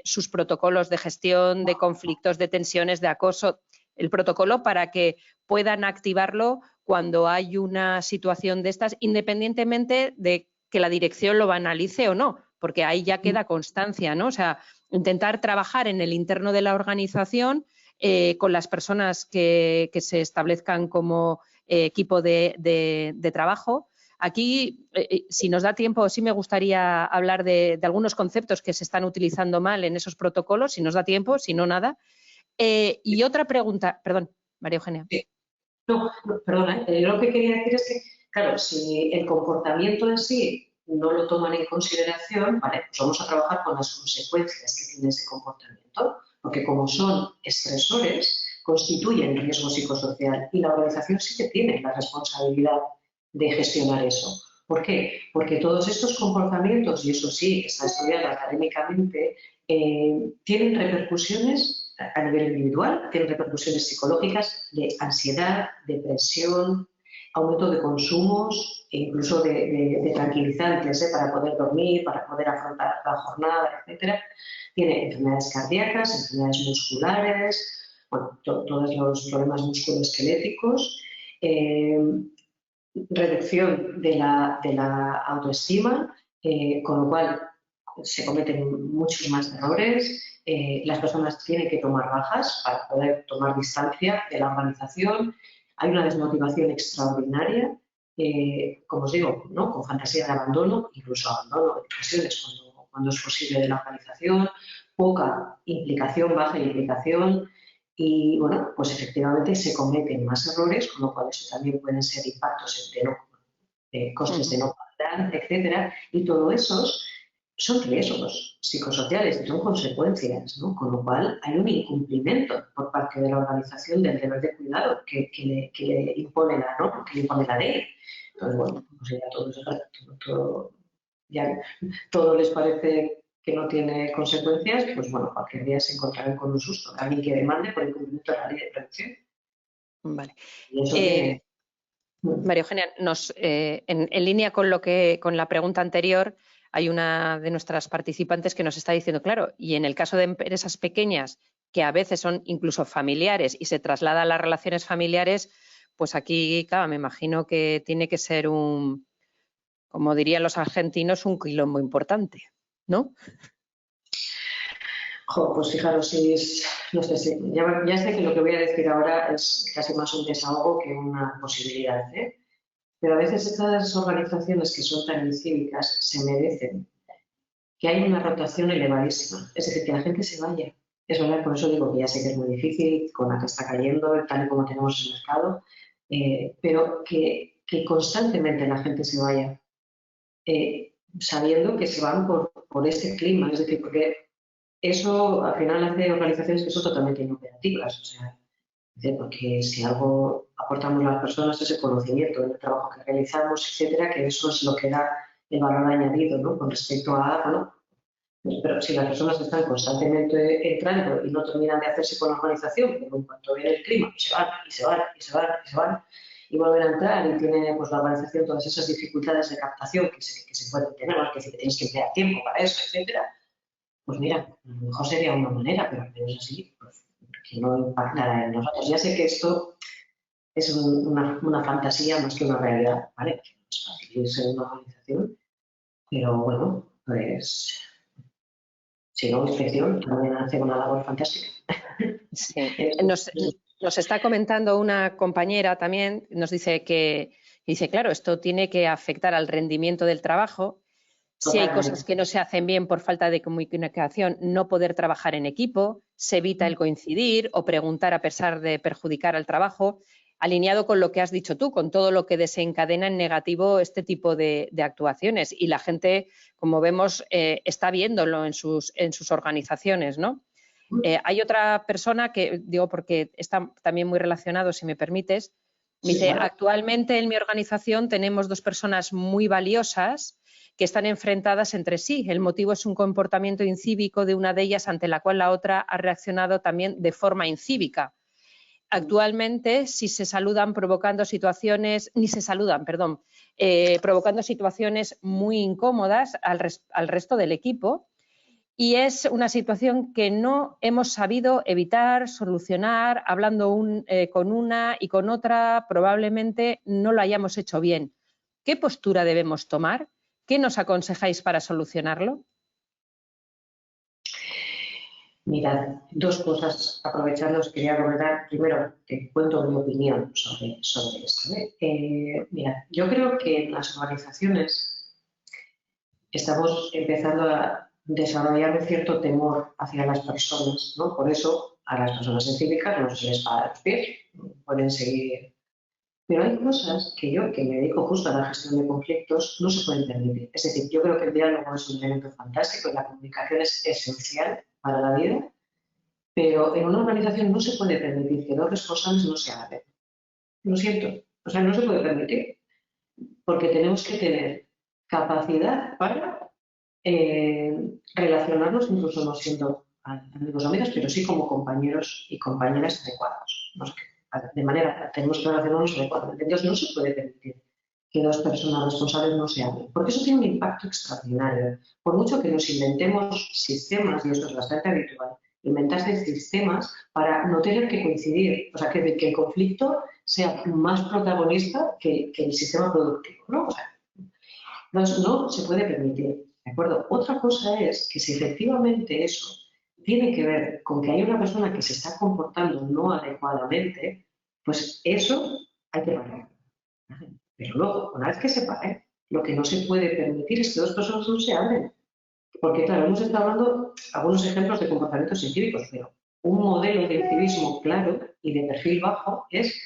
sus protocolos de gestión de conflictos, de tensiones, de acoso, el protocolo para que puedan activarlo cuando hay una situación de estas, independientemente de que la dirección lo banalice o no, porque ahí ya queda constancia, ¿no? O sea, intentar trabajar en el interno de la organización con las personas que se establezcan como equipo de trabajo. Aquí, si nos da tiempo, sí me gustaría hablar de algunos conceptos que se están utilizando mal en esos protocolos, si nos da tiempo, si no, nada. Y otra pregunta, perdón, María Eugenia. No, perdona, lo que quería decir es que, claro, si el comportamiento en sí no lo toman en consideración, vale, pues vamos a trabajar con las consecuencias que tiene ese comportamiento, porque como son estresores, constituyen riesgo psicosocial y la organización sí que tiene la responsabilidad de gestionar eso. ¿Por qué? Porque todos estos comportamientos, y eso sí está estudiado académicamente, tienen repercusiones a nivel individual, tienen repercusiones psicológicas de ansiedad, depresión, aumento de consumos e incluso de tranquilizantes para poder dormir, para poder afrontar la jornada, etcétera. Tiene enfermedades cardíacas, enfermedades musculares, bueno, todos los problemas musculoesqueléticos, reducción de la autoestima, con lo cual se cometen muchos más errores. Las personas tienen que tomar bajas para poder tomar distancia de la organización. Hay una desmotivación extraordinaria, como os digo, ¿no? Con fantasía de abandono, incluso abandono en ocasiones cuando es posible de la organización, poca implicación, baja implicación. Y bueno, pues efectivamente se cometen más errores, con lo cual eso también pueden ser impactos de costes de no pagar, etcétera. Y todo esos son riesgos psicosociales y son consecuencias, ¿no? Con lo cual hay un incumplimiento por parte de la organización del deber de cuidado que le impone la norma, que le impone la ley. Entonces, bueno, pues ya todo les parece que no tiene consecuencias, pues bueno, cualquier día se encontrarán con un susto. Alguien que demande por incumplimiento de la ley de prevención. Vale. Y eso tiene... María Eugenia, en línea con la pregunta anterior, hay una de nuestras participantes que nos está diciendo, claro, y en el caso de empresas pequeñas que a veces son incluso familiares y se traslada a las relaciones familiares, pues aquí, claro, me imagino que tiene que ser como dirían los argentinos, un quilombo importante, ¿no? Pues fijaros, no sé, ya sé que lo que voy a decir ahora es casi más un desahogo que una posibilidad, ¿eh? Pero a veces estas organizaciones que son tan incívicas se merecen que haya una rotación elevadísima, es decir, que la gente se vaya. Es verdad, por eso digo que ya sé que es muy difícil con la que está cayendo, tal y como tenemos el mercado, pero que constantemente la gente se vaya, sabiendo que se van por este clima, es decir, porque eso al final hace organizaciones que son totalmente inoperativas, o sea, porque si algo aportamos a las personas es el conocimiento del trabajo que realizamos, etcétera, que eso es lo que da el valor añadido, ¿no? Con respecto a, bueno, pero si las personas están constantemente entrando y no terminan de hacerse con la organización, pero en cuanto ven el clima, se van, y se van, y se van, y se van, y vuelven a entrar y tiene pues, la organización todas esas dificultades de captación que se pueden tener, que tienes que emplear tiempo para eso, etcétera, pues mira, a lo mejor sería una manera, pero al menos así, pues, que no impactara en nosotros. Ya sé que esto es una fantasía más que una realidad, ¿vale? Que no es fácil irse en una organización, pero bueno, pues si no, inspección también hace una labor fantástica. Sí. Nos está comentando una compañera también, nos dice claro, esto tiene que afectar al rendimiento del trabajo. Si hay cosas que no se hacen bien por falta de comunicación, no poder trabajar en equipo, se evita el coincidir o preguntar a pesar de perjudicar al trabajo, alineado con lo que has dicho tú, con todo lo que desencadena en negativo este tipo de actuaciones. Y la gente, como vemos, está viéndolo en sus organizaciones, ¿no? Hay otra persona que, digo, porque está también muy relacionado, si me permites, me dice, actualmente en mi organización tenemos 2 personas muy valiosas que están enfrentadas entre sí. El motivo es un comportamiento incívico de una de ellas ante la cual la otra ha reaccionado también de forma incívica. Actualmente, si se saludan provocando situaciones, ni se saludan, perdón, provocando situaciones muy incómodas al resto del equipo. Y es una situación que no hemos sabido evitar, solucionar, hablando con una y con otra, probablemente no lo hayamos hecho bien. ¿Qué postura debemos tomar? ¿Qué nos aconsejáis para solucionarlo? Mirad, 2 cosas, aprovechando, os quería comentar. Primero, te cuento mi opinión sobre esto. Mirad, yo creo que en las organizaciones estamos empezando a desarrollar un cierto temor hacia las personas, ¿no? Por eso a las personas científicas no se les para los pies, pueden seguir. Pero hay cosas que yo, que me dedico justo a la gestión de conflictos, no se pueden permitir. Es decir, yo creo que el diálogo es un elemento fantástico y la comunicación es esencial para la vida, pero en una organización no se puede permitir que 2 responsables no se hablen. Lo siento, o sea, no se puede permitir, porque tenemos que tener capacidad para relacionarnos, incluso no siendo amigos o amigas, pero sí como compañeros y compañeras adecuados. ¿No? De manera, tenemos que relacionarnos adecuadamente. Entonces, no se puede permitir que 2 personas responsables no se hablen, porque eso tiene un impacto extraordinario. Por mucho que nos inventemos sistemas, y esto es bastante habitual, inventarse sistemas para no tener que coincidir, o sea, que el conflicto sea más protagonista que el sistema productivo, ¿no? O sea, no se puede permitir, ¿de acuerdo? Otra cosa es que si efectivamente eso tiene que ver con que hay una persona que se está comportando no adecuadamente, pues eso hay que parar. Pero luego, una vez que se pare, lo que no se puede permitir es que 2 personas no se hablen. Porque, claro, hemos estado hablando algunos ejemplos de comportamientos incívicos, pero un modelo de incivismo claro y de perfil bajo es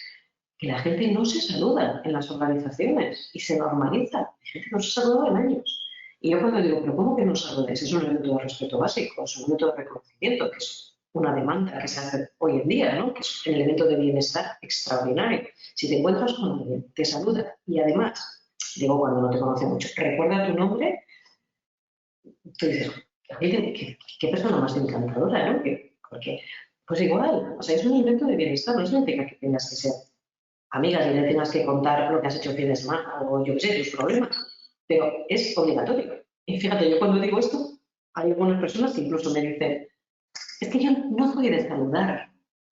que la gente no se saluda en las organizaciones y se normaliza. La gente no se saluda en años. Y yo cuando digo, pero ¿cómo que no saludáis? Es un elemento de respeto básico, es un elemento de reconocimiento, que es una demanda que se hace hoy en día, ¿no? Que es un elemento de bienestar extraordinario. Si te encuentras con alguien, te saluda y además, digo cuando no te conoce mucho, recuerda tu nombre, tú dices, qué persona más encantadora, ¿no? Porque, pues igual, o sea, es un elemento de bienestar, no significa que tengas que ser amigas y le tengas que contar lo que has hecho el fin de semana o yo qué sé, tus problemas, pero es obligatorio. Y fíjate, yo cuando digo esto, hay algunas personas que incluso me dicen, es que yo no soy de saludar.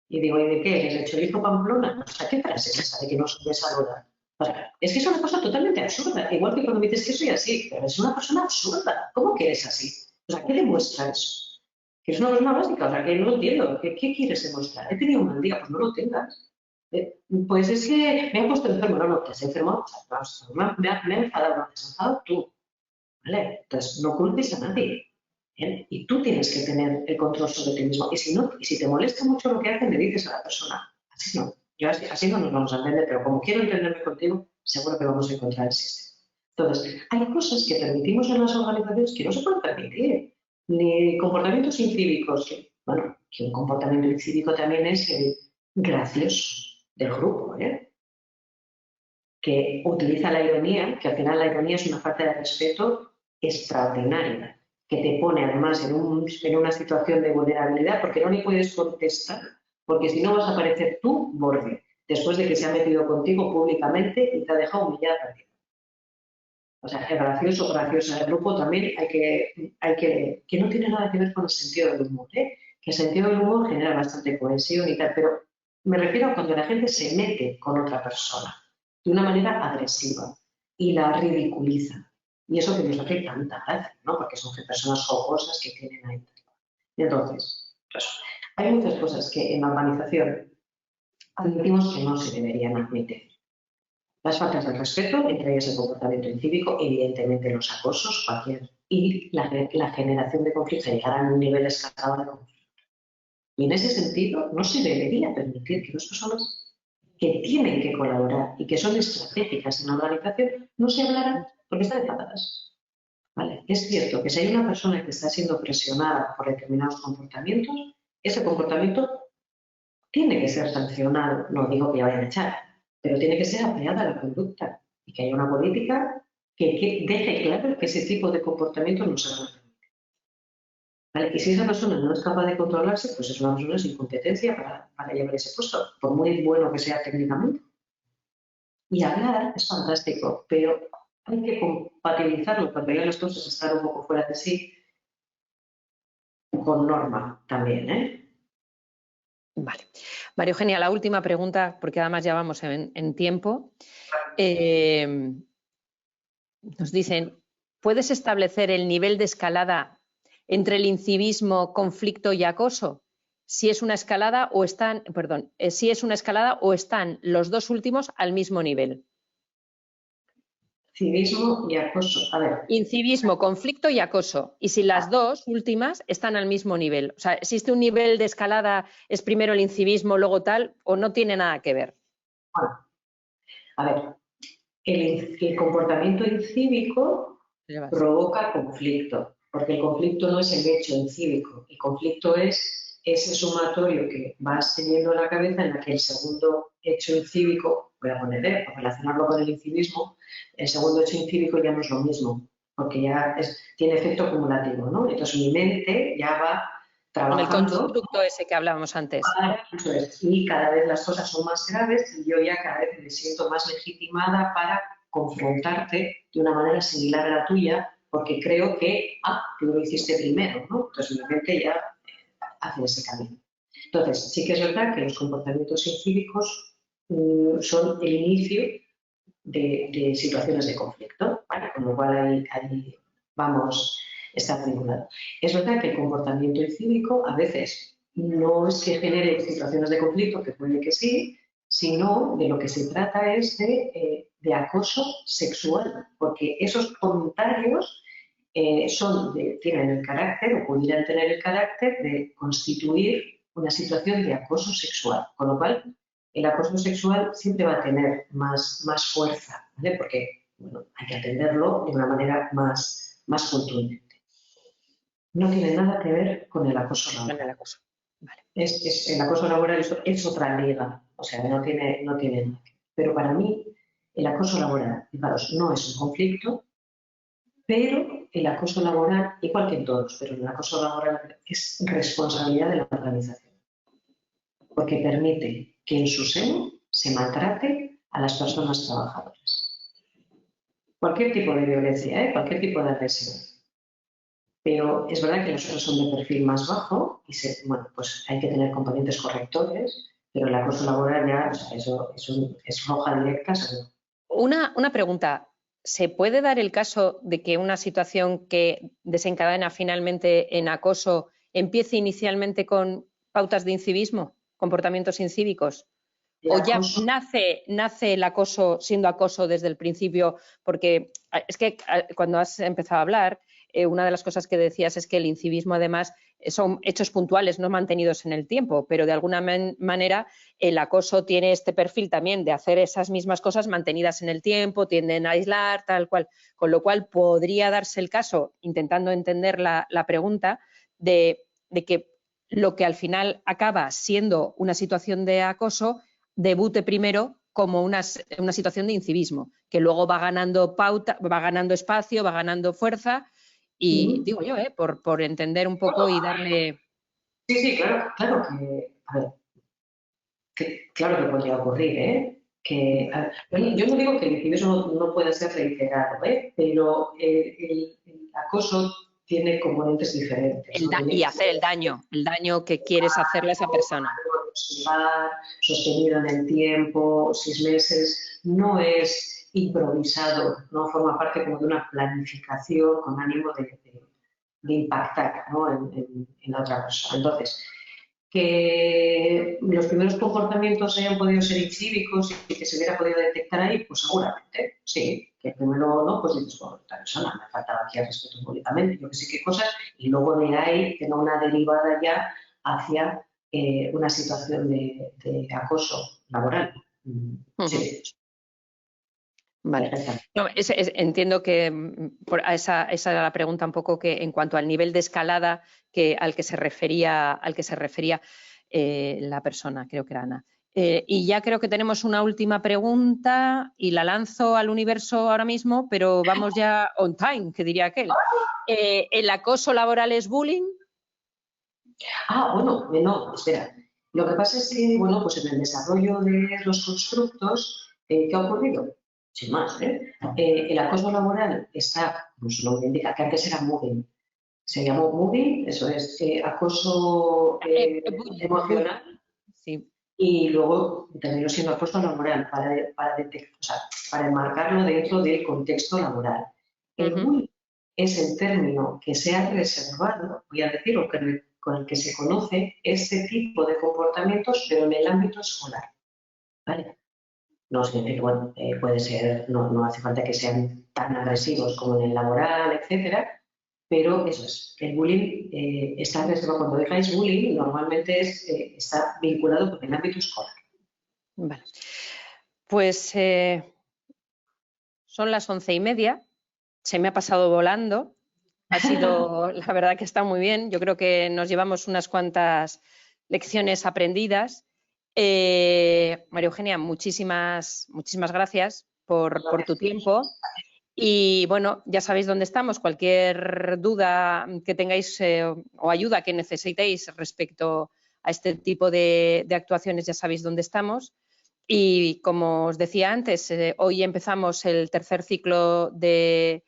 Y digo, ¿y de qué? ¿Eres de chorizo Pamplona? O sea, ¿qué frase es esa de que no soy de saludar? O sea, es que es una cosa totalmente absurda. Igual que cuando me dices que soy así, pero es una persona absurda. ¿Cómo que eres así? O sea, ¿qué demuestra eso? Que es una persona básica, o sea, que no entiendo. ¿Qué quieres demostrar? He tenido un mal día, pues no lo tengas. Pues es que me he puesto enfermo, no, te has enfermado, o sea, me ha enfadado, no, te has enfadado tú, ¿vale? Entonces, no culpes a nadie, ¿bien? Y tú tienes que tener el control sobre ti mismo. Y si no, y si te molesta mucho lo que hacen, le dices a la persona, así no, yo así no nos vamos a entender, pero como quiero entenderme contigo, seguro que vamos a encontrar el sistema. Entonces, hay cosas que permitimos en las organizaciones que no se pueden permitir, ni comportamientos incívicos, que, bueno, que un comportamiento incívico también es el gracioso del grupo, que utiliza la ironía, que al final la ironía es una falta de respeto extraordinaria, que te pone además en una situación de vulnerabilidad porque no le puedes contestar, porque si no vas a parecer tú borde. después de que se ha metido contigo públicamente y te ha dejado humillada. O sea, es gracioso, graciosa. El grupo también que no tiene nada que ver con el sentido del humor, ¿eh? Que el sentido del humor genera bastante cohesión y tal, pero me refiero a cuando la gente se mete con otra persona de una manera agresiva y la ridiculiza. Y eso que nos hace tanta gracia, ¿no? Porque son personas jocosas que tienen ahí. Entonces, pues, hay muchas cosas que en la organización admitimos que no se deberían admitir. Las faltas de respeto, entre ellas el comportamiento incívico, evidentemente los acosos, y la generación de conflictos llegar a un nivel escalado de conflicto. Y en ese sentido, no se debería permitir que las personas que tienen que colaborar y que son estratégicas en la organización no se hablaran porque están enfadadas. ¿Vale? Es cierto que si hay una persona que está siendo presionada por determinados comportamientos, ese comportamiento tiene que ser sancionado. No digo que vayan a echar, pero tiene que ser apoyada la conducta y que haya una política que deje claro que ese tipo de comportamiento no se puede permitir. ¿Vale? Y si esa persona no es capaz de controlarse, pues es una persona sin competencia para llevar ese puesto, por muy bueno que sea técnicamente. Y hablar es fantástico, pero hay que compatibilizarlo cuando ya las cosas están un poco fuera de sí con norma también, ¿eh? Vale. María Eugenia, la última pregunta, porque además ya vamos en tiempo. Nos dicen, ¿puedes establecer el nivel de escalada entre el incivismo, conflicto y acoso? Si es una escalada o están, perdón, si es una escalada o están los dos últimos al mismo nivel. Civismo y acoso. A ver. Incivismo, conflicto y acoso. Y si las dos últimas están al mismo nivel. O sea, ¿existe un nivel de escalada, es primero el incivismo, luego tal, o no tiene nada que ver? Bueno, a ver, el comportamiento incívico provoca conflicto, porque el conflicto no es el hecho incívico, el conflicto es ese sumatorio que vas teniendo en la cabeza en la que el segundo hecho incívico, voy a poner, por relacionarlo con el incivismo, el segundo hecho incívico ya no es lo mismo, porque ya tiene efecto acumulativo, ¿no? Entonces mi mente ya va trabajando. Con el constructo ese que hablábamos antes. Eso es, y cada vez las cosas son más graves y yo ya cada vez me siento más legitimada para confrontarte de una manera similar a la tuya, porque creo que, tú lo hiciste primero, ¿no? Entonces mi mente ya hace ese camino. Entonces, sí que es verdad que los comportamientos incívicos son el inicio de situaciones de conflicto, ¿vale? Con lo cual ahí vamos, está vinculado. Es verdad que el comportamiento incívico a veces no es que genere situaciones de conflicto, que puede que sí, sino de lo que se trata es de acoso sexual, porque esos comentarios tienen el carácter o pudieran tener el carácter de constituir una situación de acoso sexual, con lo cual el acoso sexual siempre va a tener más fuerza, ¿vale? Porque bueno, hay que atenderlo de una manera más contundente. No tiene nada que ver con el acoso laboral. Con el acoso. Vale. El acoso laboral es otra liga, o sea, no tiene nada que ver. Pero para mí, el acoso laboral, fijaros, no es un conflicto, pero el acoso laboral, igual que en todos, pero el acoso laboral es responsabilidad de la organización, porque permite que en su seno se maltrate a las personas trabajadoras. Cualquier tipo de violencia, cualquier tipo de agresión. Pero es verdad que las cosas son de perfil más bajo y bueno, pues hay que tener componentes correctores, pero el acoso laboral ya, o sea, eso es roja directa, seguro. Una pregunta. ¿Se puede dar el caso de que una situación que desencadena finalmente en acoso empiece inicialmente con pautas de incivismo, comportamientos incívicos? ¿O ya nace el acoso siendo acoso desde el principio? Porque es que cuando has empezado a hablar, una de las cosas que decías es que el incivismo además son hechos puntuales, no mantenidos en el tiempo, pero de alguna manera el acoso tiene este perfil también de hacer esas mismas cosas mantenidas en el tiempo, tienden a aislar, tal cual. Con lo cual podría darse el caso, intentando entender la pregunta, de que lo que al final acaba siendo una situación de acoso debute primero como una situación de incivismo, que luego va ganando pauta, va ganando espacio, va ganando fuerza y digo yo, por entender un poco y darle... Sí, claro que, a ver, claro que podría ocurrir, ¿eh? Yo no digo que el incivismo no pueda ser reiterado, ¿eh? Pero el acoso tiene componentes diferentes, ¿no? Y hacer el daño que quieres hacerle a esa persona. Sostenido en el tiempo, 6 meses, no es improvisado, no forma parte como de una planificación con ánimo de impactar, ¿no? en la otra persona. Entonces, que los primeros comportamientos hayan podido ser incívicos y que se hubiera podido detectar ahí, pues seguramente, sí. Que primero no, pues dices, bueno, esta persona me ha faltado aquí al respeto públicamente, yo que sé qué cosas, y luego de ahí tenga una derivada ya hacia una situación de acoso laboral. Sí. Vale. No, entiendo que esa era la pregunta un poco que en cuanto al nivel de escalada al que se refería la persona, creo que era Ana. Y ya creo que tenemos una última pregunta y la lanzo al universo ahora mismo, pero vamos ya on time, que diría aquel. ¿El acoso laboral es bullying? Bueno, no, espera. Lo que pasa es que, bueno, pues en el desarrollo de los constructos, ¿qué ha ocurrido? Sin más, el acoso laboral está, como su nombre indica, que antes era moving. Se llamó moving, eso es acoso emocional. Sí. Y luego terminó siendo acoso laboral para enmarcarlo dentro del contexto laboral. El bullying es el término que se ha reservado, voy a decir, con el que se conoce este tipo de comportamientos, pero en el ámbito escolar. ¿Vale? No significa, bueno, puede ser, no hace falta que sean tan agresivos como en el laboral, etcétera, pero eso es, el bullying está reservado. Cuando digáis bullying, normalmente está vinculado con el ámbito escolar. Vale. Pues son las 11:30, se me ha pasado volando, ha sido, la verdad que está muy bien, yo creo que nos llevamos unas cuantas lecciones aprendidas. María Eugenia, muchísimas gracias por tu tiempo. Y bueno, ya sabéis dónde estamos. Cualquier duda que tengáis o ayuda que necesitéis respecto a este tipo de actuaciones, ya sabéis dónde estamos. Y como os decía antes, hoy empezamos el tercer ciclo de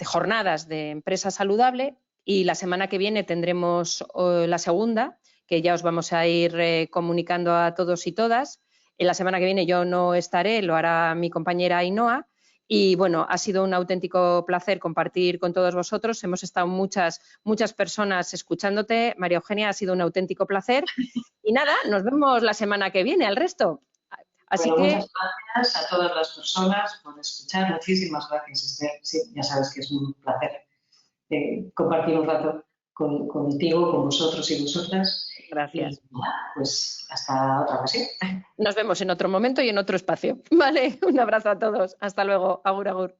jornadas de empresa saludable y la semana que viene tendremos la segunda, que ya os vamos a ir comunicando a todos y todas. En la semana que viene yo no estaré, lo hará mi compañera Ainhoa. Y bueno, ha sido un auténtico placer compartir con todos vosotros. Hemos estado muchas personas escuchándote. María Eugenia, ha sido un auténtico placer. Y nada, nos vemos la semana que viene, al resto. Así que muchas gracias a todas las personas por escuchar. Muchísimas gracias, Esther. Sí, ya sabes que es un placer compartir un rato contigo, con vosotros y vosotras. Gracias. Y pues hasta otra ocasión. Nos vemos en otro momento y en otro espacio. Vale, un abrazo a todos. Hasta luego. Agur, agur.